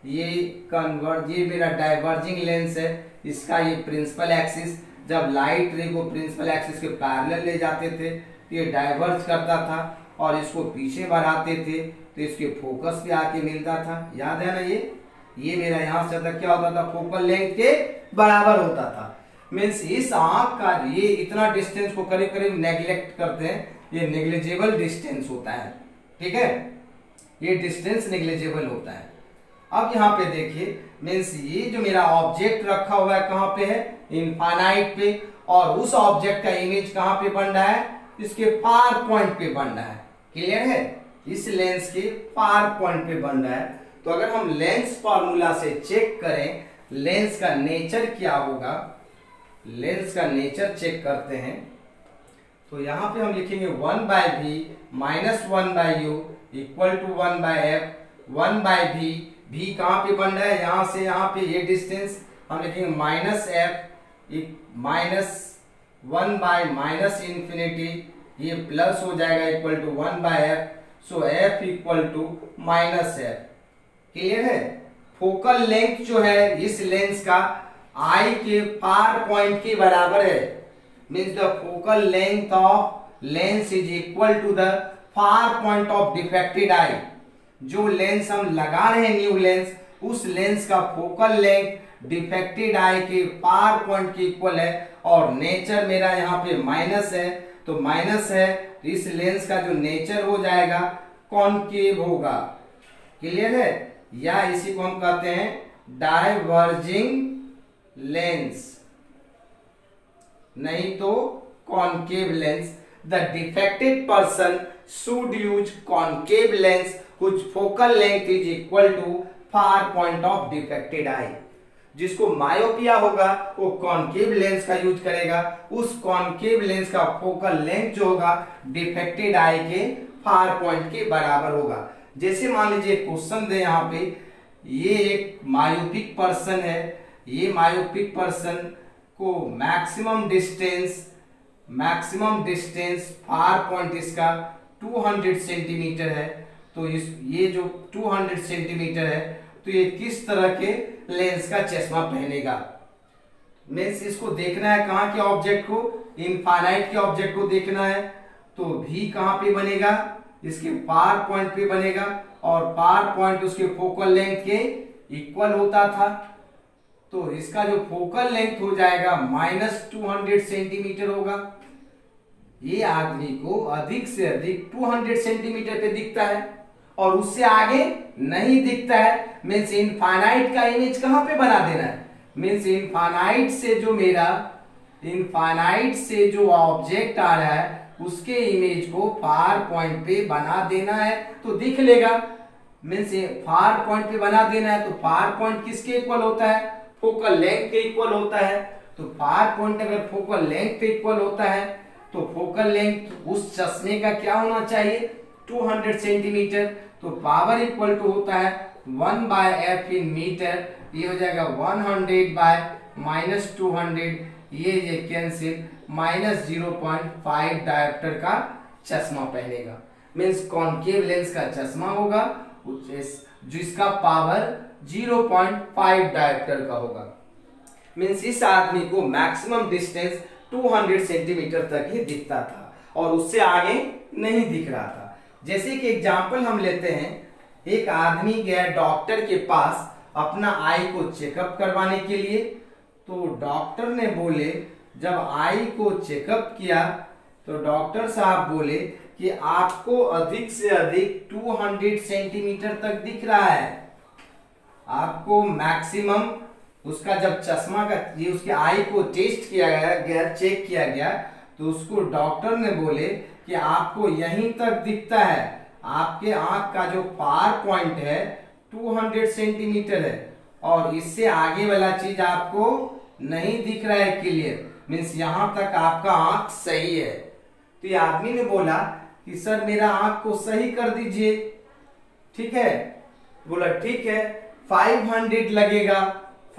ये मेरा डाइवर्जिंग लेंस है, इसका ये प्रिंसिपल एक्सिस, जब लाइट रे को प्रिंसिपल एक्सिस के पैरेलल ले जाते थे तो ये डाइवर्ज करता था, और इसको पीछे बढ़ाते थे तो इसके फोकस पे आके मिलता था। याद है ना, ये मेरा यहाँ से तक क्या होता था, फोकल लेंथ के बराबर होता था। मीन्स इस आंख का ये इतना डिस्टेंस को करीब करीब नेग्लेक्ट करते हैं, ये नेग्लिजिबल डिस्टेंस होता है। ठीक है, ये डिस्टेंस नेग्लिजिबल होता है। अब यहाँ पे देखिए, मीन्स ये जो मेरा ऑब्जेक्ट रखा हुआ है कहाँ पे है, इनफाइनाइट पे, और उस ऑब्जेक्ट का इमेज कहाँ पे बन रहा है, इसके फार पॉइंट पे बन रहा है। क्लियर है, इस लेंस के फार पॉइंट पे बन रहा है। तो अगर हम लेंस फॉर्मूला से चेक करें लेंस का नेचर क्या होगा, लेंस का नेचर चेक करते हैं, तो यहाँ पे हम लिखेंगे 1/v minus 1/u equal to 1/f 1/v। v कहाँ पे बन रहा है, यहाँ से यहाँ पे ये डिस्टेंस हम लिखेंगे minus f minus 1 minus infinity, ये प्लस हो जाएगा equal to 1/f। So f equal to minus f। Clear है, फोकल लेंथ जो है इस लेंस का आई के फार पॉइंट के बराबर है। Means the focal length of lens is equal to the far point of defected eye. जो लेंस हम लगा रहे हैं न्यू लेंस, उस लेंस का फोकल लेंथ डिफेक्टेड आई के फार पॉइंट के इक्वल है। और नेचर मेरा यहाँ पे माइनस है, तो माइनस है तो इस लेंस का जो नेचर हो जाएगा कॉनकेव होगा। क्लियर है, या इसी को हम कहते हैं डाइवर्जिंग लेंस, नहीं तो concave lens. The defected person should use concave lens which focal length is equal to far point of defected eye. जिसको मायोपिया होगा वो कॉनकेव लेंस का यूज करेगा, उस कॉनकेव लेंस का फोकल लेंथ जो होगा डिफेक्टेड आई के फार पॉइंट के बराबर होगा। जैसे मान लीजिए क्वेश्चन दे यहाँ पे, ये एक मायोपिक पर्सन है, ये मायोपिक पर्सन को मैक्सिमम डिस्टेंस फार पॉइंट इसका 200 सेंटीमीटर है। तो ये जो 200 सेंटीमीटर है, तो ये किस तरह के लेंस का चश्मा पहनेगा। मीन्स इसको देखना है कहाँ के ऑब्जेक्ट को, इनफाइनाइट के ऑब्जेक्ट को देखना है। तो भी कहाँ पे बनेगा, इसके फार पॉइंट पे बनेगा, और फार पॉइंट उसके फोकल लेंथ के इक्वल होता था। तो इसका जो फोकल लेंथ हो जाएगा माइनस 200 सेंटीमीटर होगा। ये आदमी को अधिक से अधिक 200 सेंटीमीटर पे दिखता है और उससे आगे नहीं दिखता है। मीन्स इनफाइनाइट का इमेज कहां पे बना देना है, मीन्स इनफाइनाइट से जो ऑब्जेक्ट आ रहा है उसके इमेज को फार पॉइंट पे बना देना है, तो दिख लेगा। मीन्स फार पॉइंट पे बना देना है, तो फार पॉइंट किसके इक्वल होता है, फोकल लेंथ के इक्वल होता है। तो फार पॉइंट अगर फोकल लेंथ पे इक्वल होता है तो फोकल लेंथ उस चश्मे का क्या होना चाहिए, 200 सेंटीमीटर। तो पावर इक्वल टू होता है 1/f इन मीटर, ये हो जाएगा 100 बाय -200, ये कैंसिल, -0.5 डायोप्टर का चश्मा पहनेगा। मीन्स कॉन्केव लेंस का चश्मा होगा जिसका पावर 0.5 डायोप्टर का होगा। मीन्स इस आदमी को मैक्सिमम डिस्टेंस 200 सेंटीमीटर तक ही दिखता था और उससे आगे नहीं दिख रहा था। जैसे कि एग्जाम्पल हम लेते हैं, एक आदमी गया डॉक्टर के पास अपना आई को चेकअप करवाने के लिए, तो डॉक्टर ने बोले, जब आई को चेकअप किया तो डॉक्टर साहब बोले कि आपको अधिक से अधिक 200 सेंटीमीटर तक दिख रहा है। आपको मैक्सिमम उसका जब चश्मा का ये उसके आई को टेस्ट किया गया, चेक किया गया, तो उसको डॉक्टर ने बोले कि आपको यहीं तक दिखता है, आपके आंख का जो पार पॉइंट है 200 सेंटीमीटर है और इससे आगे वाला चीज आपको नहीं दिख रहा है क्लियर, मीन्स यहां तक आपका आंख सही है। तो ये आदमी ने बोला कि सर मेरा आंख को सही कर दीजिए, ठीक है। बोला ठीक है, 500 लगेगा,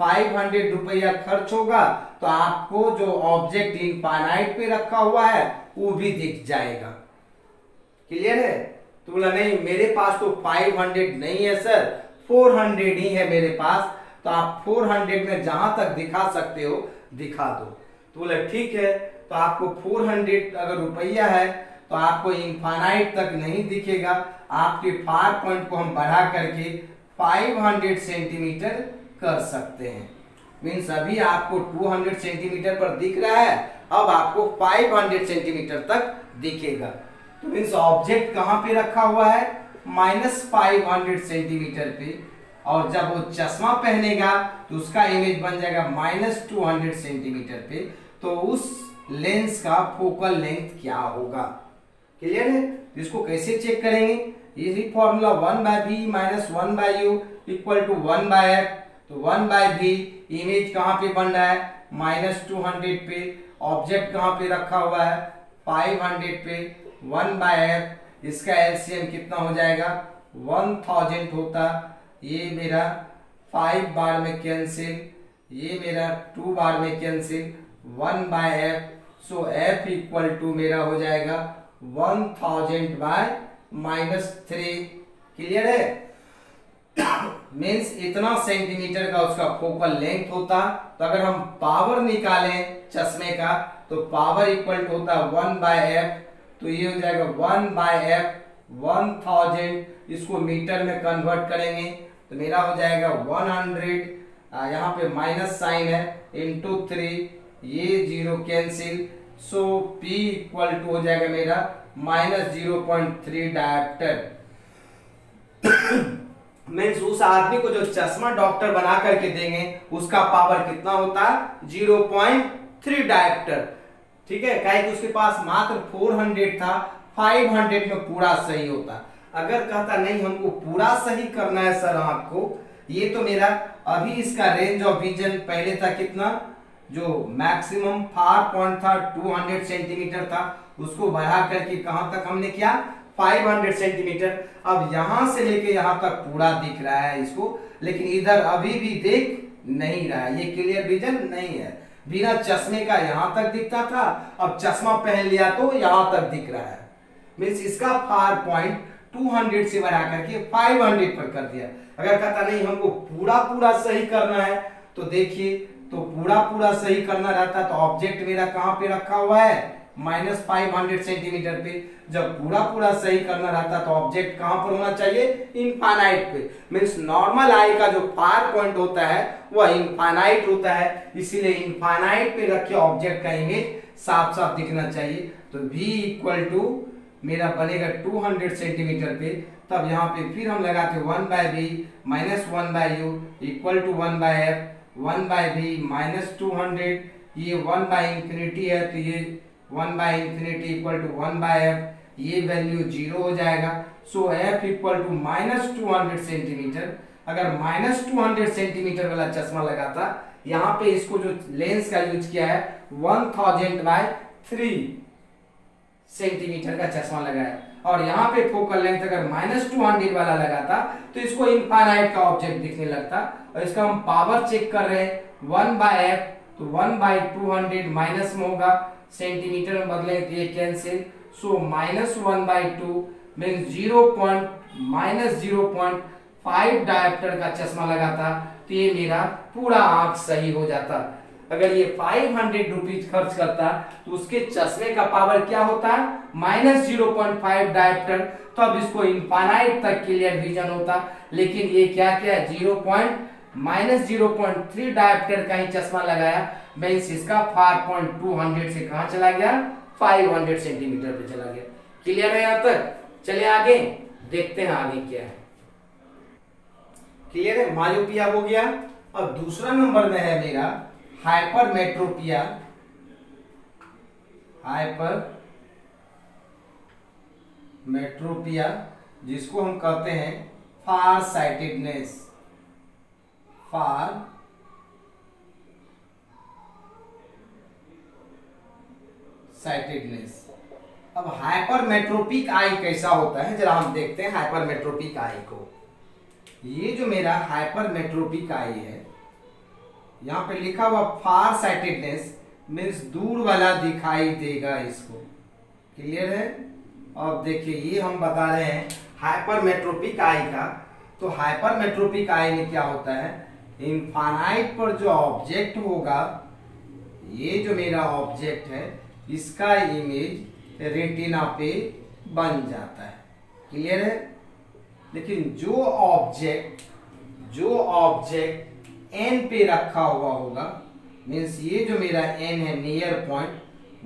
500 रुपया खर्च होगा तो आपको जो ऑब्जेक्ट इनफाइनाइट पे रखा हुआ है वो भी दिख जाएगा। क्लियर है? तो बोला नहीं मेरे पास तो 500 नहीं है सर, 400 ही है मेरे पास, तो आप 400 में जहां तक दिखा सकते हो दिखा दो। तो बोला ठीक है, तो आपको 400 अगर रुपया है तो आपको इनफाइनाइट तक नहीं दिखेगा, आपके फार पॉइंट को हम बढ़ा करके 500 सेंटीमीटर कर सकते हैं। मीन्स अभी आपको 200 सेंटीमीटर पर दिख रहा है, अब आपको 500 सेंटीमीटर तक दिखेगा। तो मीन्स ऑब्जेक्ट कहां पे रखा हुआ है, -500 सेंटीमीटर पे, और जब वो चश्मा पहनेगा तो उसका इमेज बन जाएगा -200 सेंटीमीटर पे। तो उस लेंस का फोकल लेंथ क्या होगा? क्लियर है? इसको कैसे चेक करेंगे? यही फॉर्मूला 1/v - 1/u = 1/f। तो 1/v इमेज कहां पे बन रहा है, -200 पे, ऑब्जेक्ट कहां पे रखा हुआ है, 500 पे, 1/f, इसका एलसीएम कितना हो जाएगा, 1000 होता। ये मेरा 5 बार में कैंसिल, ये मेरा 2 बार में कैंसिल, 1/f, सो f = मेरा हो जाएगा 1000 बाय -3। क्लियर है? मीन्स इतना सेंटीमीटर का उसका फोकल लेंथ होता। तो अगर हम पावर निकालें चश्मे का तो पावर इक्वल होता 1/f, तो ये हो जाएगा 1/f 1000, इसको मीटर में कन्वर्ट करेंगे तो मेरा हो जाएगा 100, यहाँ पे माइनस साइन है, इंटू 3, ये 0 कैंसिल, सो P = हो जाएगा मेरा -0.3 डायोप्टर। मीन्स उस आदमी को जो चश्मा डॉक्टर बना करके देंगे उसका पावर कितना होता है, 0.3 डायोप्टर। ठीक है, काहे कि उसके पास मात्र 400 था, 500 में पूरा सही होता। अगर कहता नहीं हमको पूरा सही करना है सर आंख को, ये तो मेरा अभी इसका रेंज ऑफ विजन पहले था कितना, जो मैक्सिमम फार पॉइंट था 200 सेंटीमीटर था, उसको बढ़ा करके कहां तक हमने किया, 500 सेंटीमीटर। अब यहां से लेके यहां तक पूरा दिख रहा है इसको, लेकिन इधर अभी भी देख नहीं रहा है, ये क्लियर विजन नहीं है। बिना चश्मे का यहां तक दिखता था, अब चश्मा पहन लिया तो यहां तक दिख रहा है। मीन्स इसका फार पॉइंट 200 से बढ़ा करके 500 पर कर दिया। अगर कहता नहीं हमको पूरा पूरा सही करना है तो देखिए, तो पूरा सही करना रहता तो ऑब्जेक्ट मेरा कहां पे रखा हुआ है, -500 सेंटीमीटर पे। जब पूरा सही करना रहता तो ऑब्जेक्ट कहां पर होना चाहिए, इनफाइनाइट पे। मींस नॉर्मल आई का जो फार पॉइंट होता है वह इनफाइनाइट होता है, इसीलिए इनफाइनाइट पे रखे ऑब्जेक्ट का इमेज साफ साफ दिखना चाहिए। तो V = मेरा बनेगा 200 सेंटीमीटर पे। तब यहाँ पे फिर हम लगाते 1/v - 1/u = 1/f, 1/v - 200, ये 1/∞ है तो ये 1/∞ = 1/f, ये वैल्यू 0 हो जाएगा। सो f = -200 सेंटीमीटर। अगर -200 सेंटीमीटर वाला चश्मा लगाता, यहाँ पे इसको जो लेंस का यूज किया है 1000/3 सेंटीमीटर का चश्मा लगाया। और यहाँ पे फोकल लेंथ अगर -200 वाला लगाता तो इसको इनफाइनाइट का ऑब्जेक्ट दिखने लगता। और इसका हम पावर चेक कर रहे हैं 1/f, तो 1/200 माइनस में होगा, सेंटीमीटर में बदले तो ये कैंसिल, सो -1/2 मीन्स 0.5 डायोप्टर का चश्मा लगाता तो ये मेरा पूरा आंख सही हो जाता। अगर ये 500 रुपीज खर्च करता तो उसके चश्मे का पावर क्या होता है -0.5 डायोप्टर, तो अब इसको इनफाइनाइट तक क्लियर विजन होता। लेकिन ये क्या क्या -0.3 डायोप्टर का ही चश्मा लगाया, मींस इसका 5.200 से कहां चला गया 500 सेंटीमीटर पे चला गया। क्लियर है यहां तक? चलिए आगे देखते हैं आगे क्या है। क्लियर है, मायोपिया हो गया। अब दूसरा नंबर में है मेरा हाइपरमेट्रोपिया। हाइपरमेट्रोपिया जिसको हम कहते हैं फार साइटेडनेस। फार साइटेडनेस। अब हाइपरमेट्रोपिक आई कैसा होता है जरा हम देखते हैं हाइपरमेट्रोपिक आई को। ये जो मेरा हाइपरमेट्रोपिक आई है, यहां पे लिखा हुआ फार साइटेडनेस मीन्स दूर वाला दिखाई देगा इसको। क्लियर है? अब देखिए ये हम बता रहे हैं हाइपरमेट्रोपिक आई का। तो हाइपरमेट्रोपिक आई में क्या होता है, इनफाइनाइट पर जो ऑब्जेक्ट होगा, ये जो मेरा ऑब्जेक्ट है इसका इमेज रेटिना पे बन जाता है। क्लियर है? लेकिन जो ऑब्जेक्ट एन पे रखा हुआ होगा, मीन्स ये जो मेरा एन है नियर पॉइंट,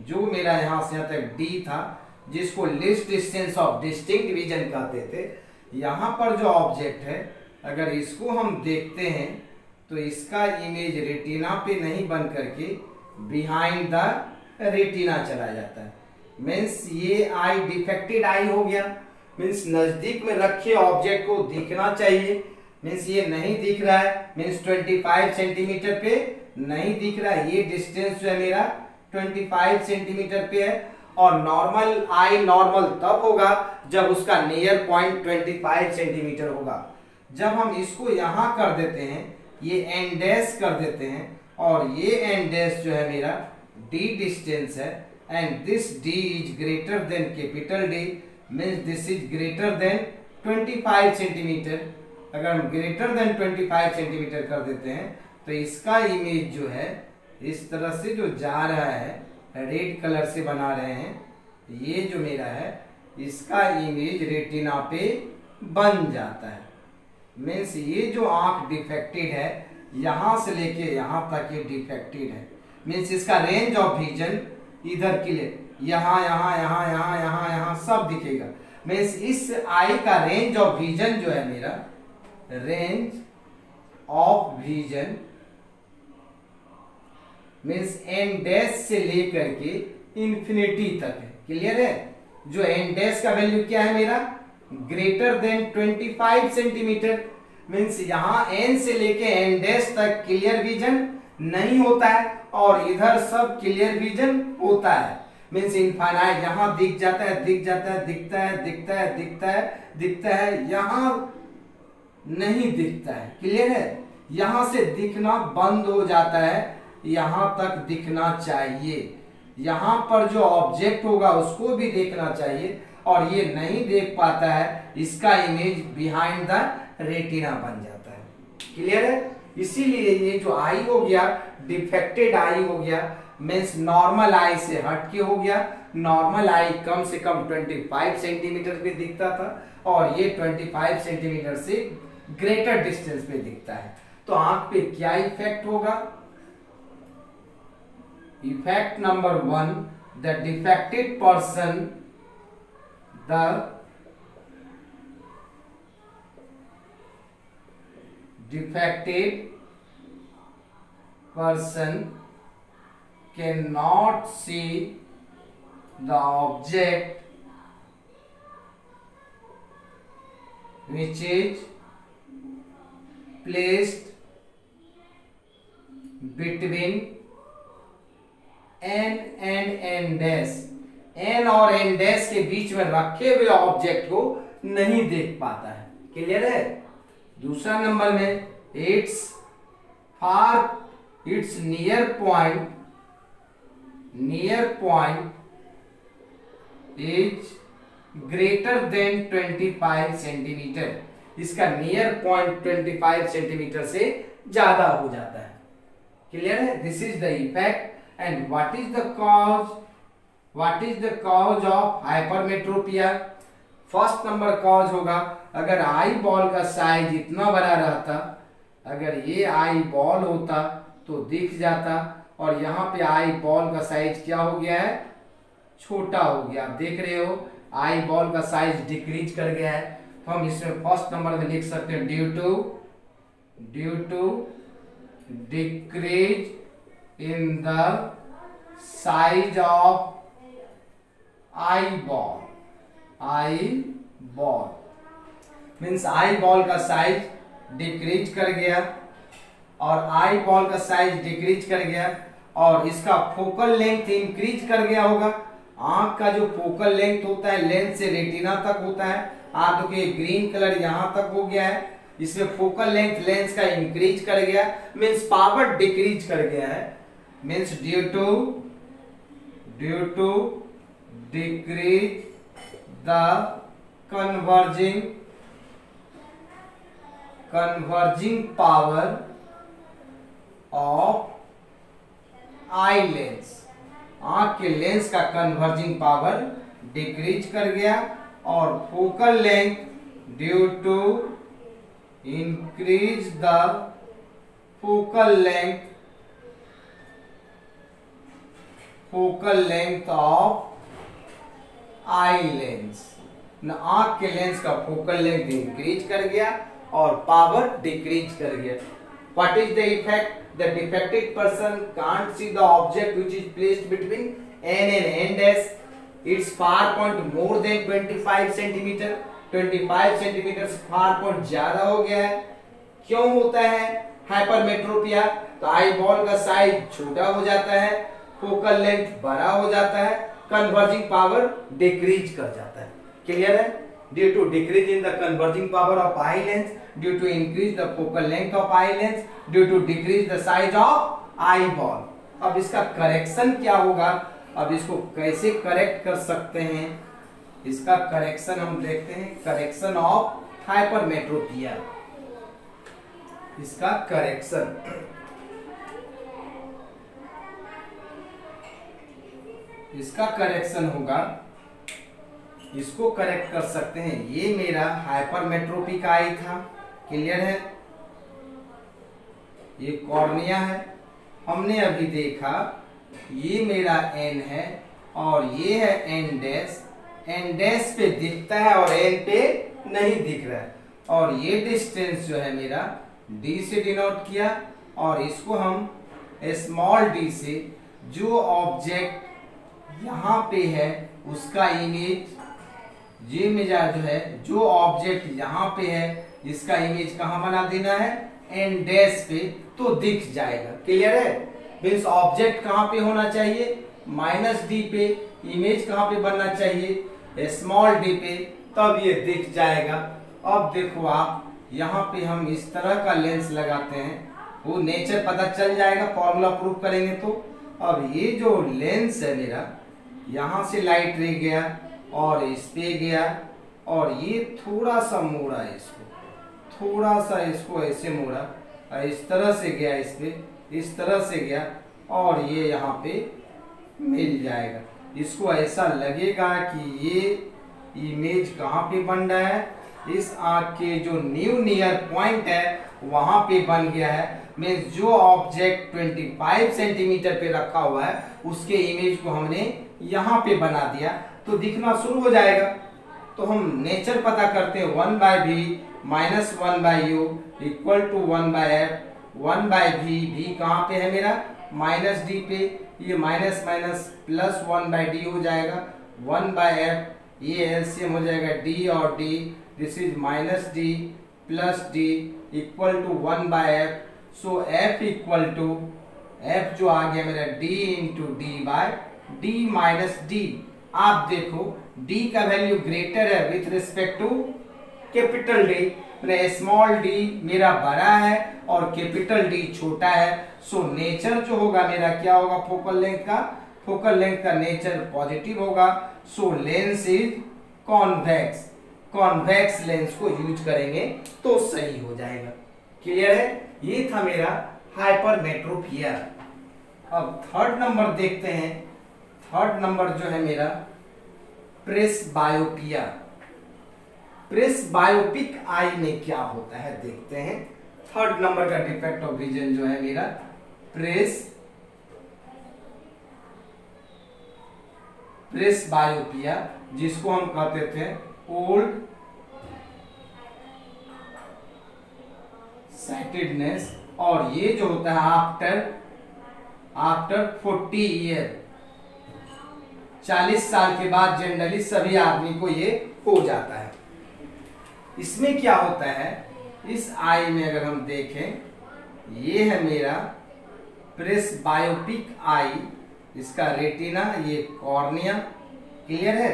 जो मेरा यहां से यहां तक डी था, जिसको list distance of distinct vision कहते थे, यहां पर जो ऑब्जेक्ट है अगर इसको हम देखते हैं तो इसका इमेज रेटिना पे नहीं बन करके बिहाइंड द रेटिना चला जाता है। मीन्स ये आई डिफेक्टेड आई हो गया। मीन्स नजदीक में रखे ऑब्जेक्ट को दिखना चाहिए, मीन्स ये नहीं दिख रहा है, मीन्स 25 सेंटीमीटर पे नहीं दिख रहा है। ये डिस्टेंस जो है मेरा 25 सेंटीमीटर पे है। और नॉर्मल आई नॉर्मल तब होगा जब उसका नियर पॉइंट 25 सेंटीमीटर होगा। जब हम इसको यहां कर देते हैं, ये एन डैश कर देते हैं, और ये एन डैश जो है मेरा डी डिस्टेंस है, and this D is greater than capital D, means this is greater than 25 centimetre. अगर हम ग्रेटर देन 25 सेंटीमीटर कर देते हैं तो इसका इमेज जो है इस तरह से जो जा रहा है, रेड कलर से बना रहे हैं, ये जो मेरा है इसका इमेज रेटिना पे बन जाता है। मीन्स ये जो आंख डिफेक्टेड है यहां से लेके यहां तक ये डिफेक्टेड है। मीन्स इसका रेंज ऑफ विजन इधर के लिए यहां यहां यहां यहां यहां यहां सब दिखेगा। मीन्स इस आई का रेंज ऑफ विजन जो है मेरा, range of vision means n dash से लेकर के इंफिनिटी तक है। क्लियर है? जो एन डैश का वैल्यू क्या है मेरा, ग्रेटर देन 25 सेंटीमीटर। मीन्स यहां एन से लेके एन डैश तक क्लियर विजन नहीं होता है, और इधर सब क्लियर विजन होता है। मीन्स इनफाइनाइट यहां दिख जाता है, दिख जाता है, दिखता है, दिखता है, दिखता है, दिखता है, यहां नहीं दिखता है। क्लियर है? यहां से दिखना बंद हो जाता है, यहां तक दिखना चाहिए। यहां पर जो ऑब्जेक्ट होगा उसको भी देखना चाहिए, और ये नहीं देख पाता है, इसका इमेज बिहाइंड द रेटिना बन जाता है। क्लियर है? इसीलिए ये जो आई हो गया डिफेक्टेड आई हो गया, मीन्स नॉर्मल आई से हट के हो गया। नॉर्मल आई कम से कम 25 सेंटीमीटर पे दिखता था, और ये 25 सेंटीमीटर से ग्रेटर डिस्टेंस पे दिखता है। तो आंख पे क्या इफेक्ट होगा? Effect number 1, the defected person, the defected person cannot see the object which is placed between n and n dash. N और एन डैश के बीच में रखे हुए ऑब्जेक्ट को नहीं देख पाता है। क्लियर है। दूसरा नंबर में it's near point is greater than 25 centimetre. इसका नियर पॉइंट 25 सेंटीमीटर से ज्यादा हो जाता है। क्लियर है। This is the effect and what is the cause of hypermetropia. First number cause होगा, अगर आई बॉल का साइज इतना बड़ा रहता, अगर ये आई बॉल होता तो दिख जाता, और यहाँ पे आई बॉल का साइज क्या हो गया है, छोटा हो गया। आप देख रहे हो आई बॉल का साइज डिक्रीज कर गया है। तो हम इसमें फर्स्ट नंबर में लिख सकते हैं due to decrease in the size of eyeball means eyeball का साइज डिक्रीज कर गया, और आई बॉल का साइज डिक्रीज कर गया और इसका फोकल लेंथ इंक्रीज कर गया होगा। आंख का जो फोकल लेंथ होता है लेंस से रेटिना तक होता है। आप देखिए ग्रीन कलर यहां तक हो गया है, इसमें फोकल लेंथ लेंस का इंक्रीज कर गया, मीन्स पावर डिक्रीज कर गया है। Means due to decrease the converging power of eye lens. आंख के लेंस का कन्वर्जिंग पावर डिक्रीज कर गया, और focal length due to increase the focal length of eye lens. आंख के लेंस का फोकल लेंथ इंक्रीज कर गया और पावर डिक्रीज कर गया। What is the effect? The defective person can't see the object which is placed between n and n dash. Its far point more than 25 centimeter. 25 centimetre से फार पॉइंट ज्यादा हो गया है। क्यों होता है हाइपरमेट्रोपिया? तो आई बॉल का साइज छोटा हो जाता है, फोकल लेंथ बड़ा हो जाता है, कन्वर्जिंग पावर डिक्रीज कर जाता है। क्लियर है। Due to decrease in the converging power of eye lens, due to increase the focal length of eye lens, due to decrease the size of eyeball. अब इसका करेक्शन क्या होगा? अब इसको कैसे करेक्ट कर सकते हैं? इसका करेक्शन हम देखते हैं, करेक्शन ऑफ हाइपरमेट्रोपिया। इसका करेक्शन होगा, इसको करेक्ट कर सकते हैं। ये मेरा हाइपरमेट्रोपिक आई था। क्लियर है। ये कॉर्निया है, हमने अभी देखा ये मेरा एन है और ये है एन डैश। एन डैश पे दिखता है और एन पे नहीं दिख रहा है, और ये डिस्टेंस जो है मेरा डी से डिनोट किया, और इसको हम स्मॉल डी से जो ऑब्जेक्ट यहाँ पे है उसका इमेज, ये मेरा जो है जो ऑब्जेक्ट यहाँ पे है इसका इमेज कहाँ बना देना है, एन डैश पे, तो दिख जाएगा। क्लियर है। मीन्स ऑब्जेक्ट कहाँ पे होना चाहिए, माइनस डी पे, इमेज कहाँ पे बनना चाहिए, स्मॉल डी पे, तब ये दिख जाएगा। अब देखो आप यहाँ पे हम इस तरह का लेंस लगाते हैं, वो नेचर पता चल जाएगा, फॉर्मूला प्रूव करेंगे तो। अब ये जो लेंस है मेरा, यहाँ से लाइट रे गया और इस पे गया, और ये थोड़ा सा मोड़ा है इसको, थोड़ा सा इसको ऐसे मोड़ा, इस तरह से गया, इस पे इस तरह से गया, और ये यहाँ पे मिल जाएगा। इसको ऐसा लगेगा कि ये इमेज कहाँ पे बन रहा है, इस आंख के जो न्यू नियर पॉइंट है वहां पे बन गया है। मीन्स जो ऑब्जेक्ट 25 सेंटीमीटर पे रखा हुआ है उसके इमेज को हमने यहाँ पे बना दिया, तो दिखना शुरू हो जाएगा। तो हम नेचर पता करते हैं, 1/v minus 1/u equal to 1/f। 1/v, v कहाँ पे है मेरा, माइनस डी पे, ये माइनस माइनस प्लस 1/d हो जाएगा। 1/f, ये एलसीएम हो जाएगा d और d, this is minus d plus d equal to 1/f। So f equal to, f जो आ गया मेरा d into D by d minus d। आप देखो डी का वैल्यू ग्रेटर है with respect to capital D, small d मेरा बड़ा है और कैपिटल डी छोटा है। सो नेचर जो होगा मेरा क्या होगा, फोकल लेंथ का नेचर पॉजिटिव होगा। So lens is convex, convex lens को यूज करेंगे तो सही हो जाएगा। क्लियर है, ये था मेरा हाइपरमेट्रोपिया। अब थर्ड नंबर देखते हैं। थर्ड नंबर जो है मेरा प्रेसबायोपिया। प्रेसबायोपिक आई में क्या होता है देखते हैं। थर्ड नंबर का डिफेक्ट ऑफ विजन जो है मेरा प्रेसबायोपिया, जिसको हम कहते थे ओल्ड साइटेडनेस, और ये जो होता है आफ्टर 40 ईयर, 40 साल के बाद जनरली सभी आदमी को ये हो जाता है। इसमें क्या होता है, इस आई में अगर हम देखें, ये है मेरा प्रेसबायोपिक आई, इसका रेटिना, ये कॉर्निया। क्लियर है।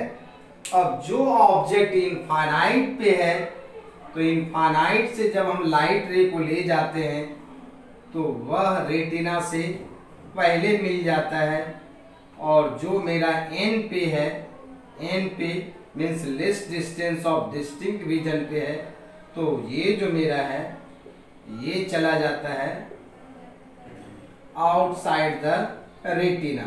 अब जो ऑब्जेक्ट इनफाइनाइट पे है, तो इनफाइनाइट से जब हम लाइट रे को ले जाते हैं तो वह रेटिना से पहले मिल जाता है, और जो मेरा एन पे है, एन पे means less distance of distinct vision पे है, तो ये जो मेरा है ये चला जाता है आउटसाइड द रेटिना।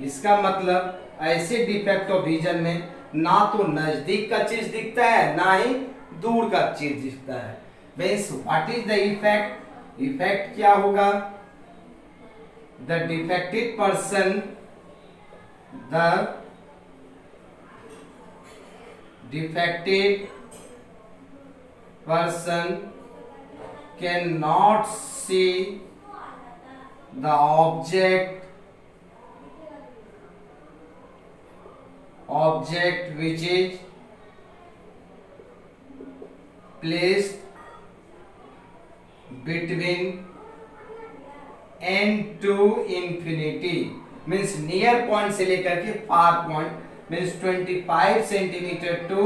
इसका मतलब ऐसे डिफेक्ट ऑफ विजन में ना तो नजदीक का चीज दिखता है ना ही दूर का चीज दिखता है। Means what is the effect, effect क्या होगा, the defected person, the defective person cannot see the object which is placed between n to infinity, means near point से लेकर के far point means 25 centimetre to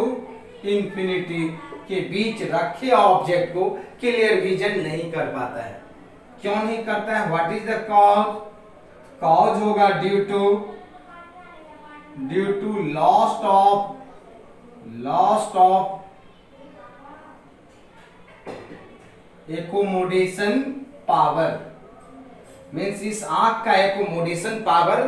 infinity के बीच रखे ऑब्जेक्ट को क्लियर विजन नहीं कर पाता है। क्यों नहीं करता है, what is the cause, cause होगा due to lost of accommodation power, means इस आंख का एकोमोडेशन पावर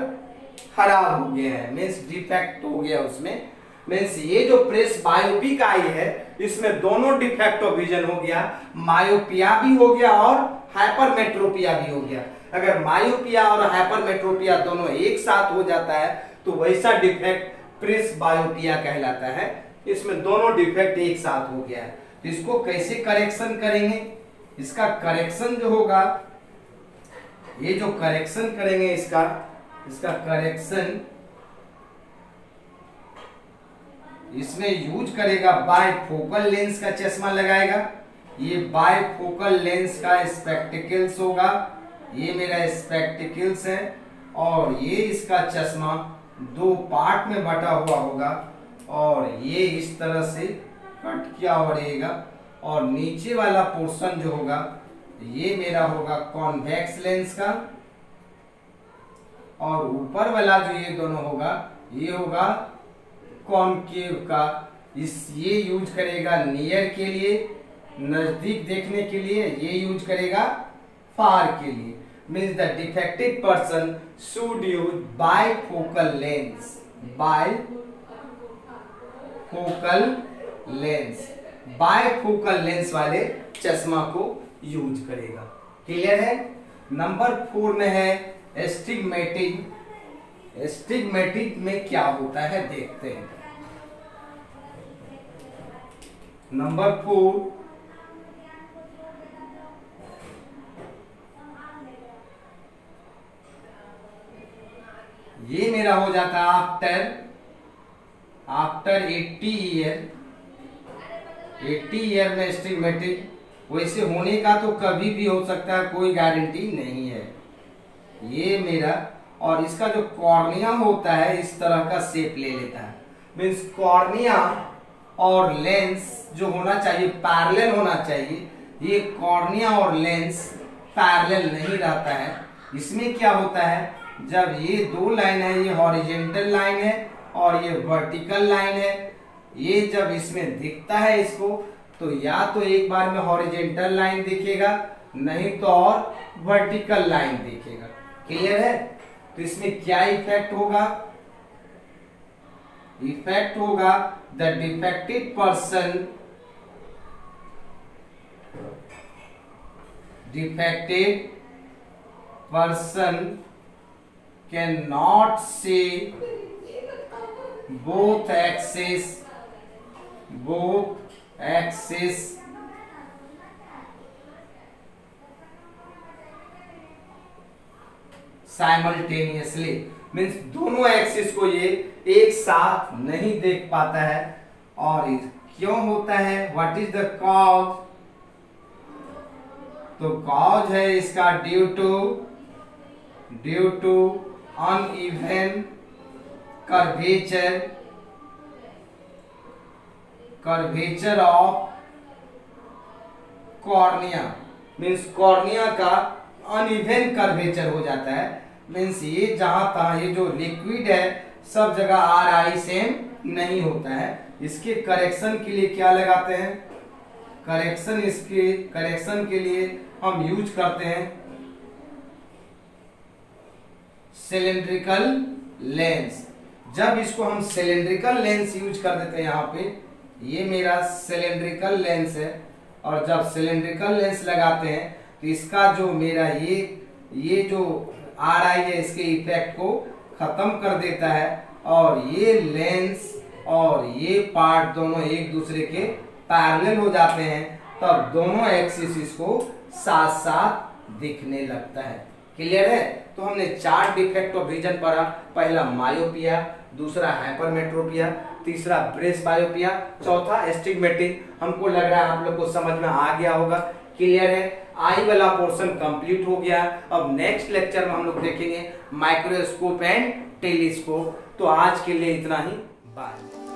खराब हो गया है, मीन्स डिफेक्ट हो गया उसमें। मीन्स ये जो प्रेसबायोपिक आई है इसमें दोनों डिफेक्ट ऑफ विजन हो गया, मायोपिया भी हो गया और हाइपरमेट्रोपिया भी हो गया। अगर मायोपिया और हाइपरमेट्रोपिया दोनों एक साथ हो जाता है तो वैसा डिफेक्ट प्रेसबायोपिया कहलाता है। इसमें दोनों डिफेक्ट एक साथ हो गया है। इसको कैसे करेक्शन करेंगे, इसका करेक्शन जो होगा, ये जो करेक्शन करेंगे इसका करेक्शन इसमें यूज करेगा बायफोकल लेंस का चश्मा लगाएगा। ये बायफोकल लेंस का स्पेक्टिकल्स होगा, ये मेरा स्पेक्टिकल्स है, और ये इसका चश्मा दो पार्ट में बटा हुआ होगा, और ये इस तरह से कट किया हुआ रहेगा, और नीचे वाला पोर्शन जो होगा ये मेरा होगा कॉन्वेक्स लेंस का, और ऊपर वाला जो ये दोनों होगा ये होगा कॉनकेव का। ये यूज करेगा नियर के लिए, नजदीक देखने के लिए, ये यूज करेगा फार के लिए। Means the defected person should use bifocal lens, bifocal lens वाले चश्मा को यूज करेगा। क्लियर है। नंबर 4 में है एस्टिग्मेटिक। एस्टिग्मेटिक में क्या होता है देखते हैं। नंबर 4 ये मेरा हो जाता है आफ्टर 80 ईयर में एस्टिग्मेटिक। वैसे होने का तो कभी भी हो सकता है, कोई गारंटी नहीं है। ये मेरा और इसका जो कॉर्निया होता है इस तरह का शेप ले लेता है। मीन्स कॉर्निया और लेंस जो होना चाहिए पैरेलल होना चाहिए, ये कॉर्निया और लेंस पैरेलल नहीं रहता है। इसमें क्या होता है, जब ये दो लाइन है, ये हॉरिजॉन्टल लाइन है और ये वर्टिकल लाइन है, ये जब इसमें दिखता है इसको, तो या तो एक बार में हॉरिजॉन्टल लाइन दिखेगा, नहीं तो और वर्टिकल लाइन दिखेगा। क्लियर है? तो इसमें क्या इफेक्ट होगा? इफेक्ट होगा the defected person can not see both axes simultaneously. Means दोनों एक्सिस को ये एक साथ नहीं देख पाता है। और क्यों होता है? What is the cause? तो कॉज है इसका due to uneven curvature of cornea. Means cornea का अनइवन कर्वेचर हो जाता है। मीन्स ये जहां तहां ये जो लिक्विड है सब जगह आर आई सेम नहीं होता है। इसके करेक्शन के लिए क्या लगाते हैं? करेक्शन के लिए हम यूज करते हैं सिलिंड्रिकल लेंस। जब इसको हम सिलिंड्रिकल लेंस यूज कर देते हैं, यहाँ पे ये मेरा सिलिंड्रिकल लेंस है, और जब सिलिंड्रिकल लेंस लगाते हैं तो इसका जो मेरा ये जो आर आई है इसके इफेक्ट को खत्म कर देता है, और ये लेंस और ये पार्ट दोनों एक दूसरे के पैरेलल हो जाते हैं, तब दोनों एक्सिस को साथ साथ दिखने लगता है। क्लियर है? तो हमने 4 डिफेक्ट ऑफ विजन पढ़ा। पहला मायोपिया, दूसरा हाइपरमेट्रोपिया, तीसरा ब्रेस बायोपिया, चौथा एस्टिग्मेटिक। हमको लग रहा है आप लोग को समझ में आ गया होगा। क्लियर है? आई वाला पोर्शन कंप्लीट हो गया। अब नेक्स्ट लेक्चर में हम लोग देखेंगे माइक्रोस्कोप एंड टेलीस्कोप। तो आज के लिए इतना ही, बाय।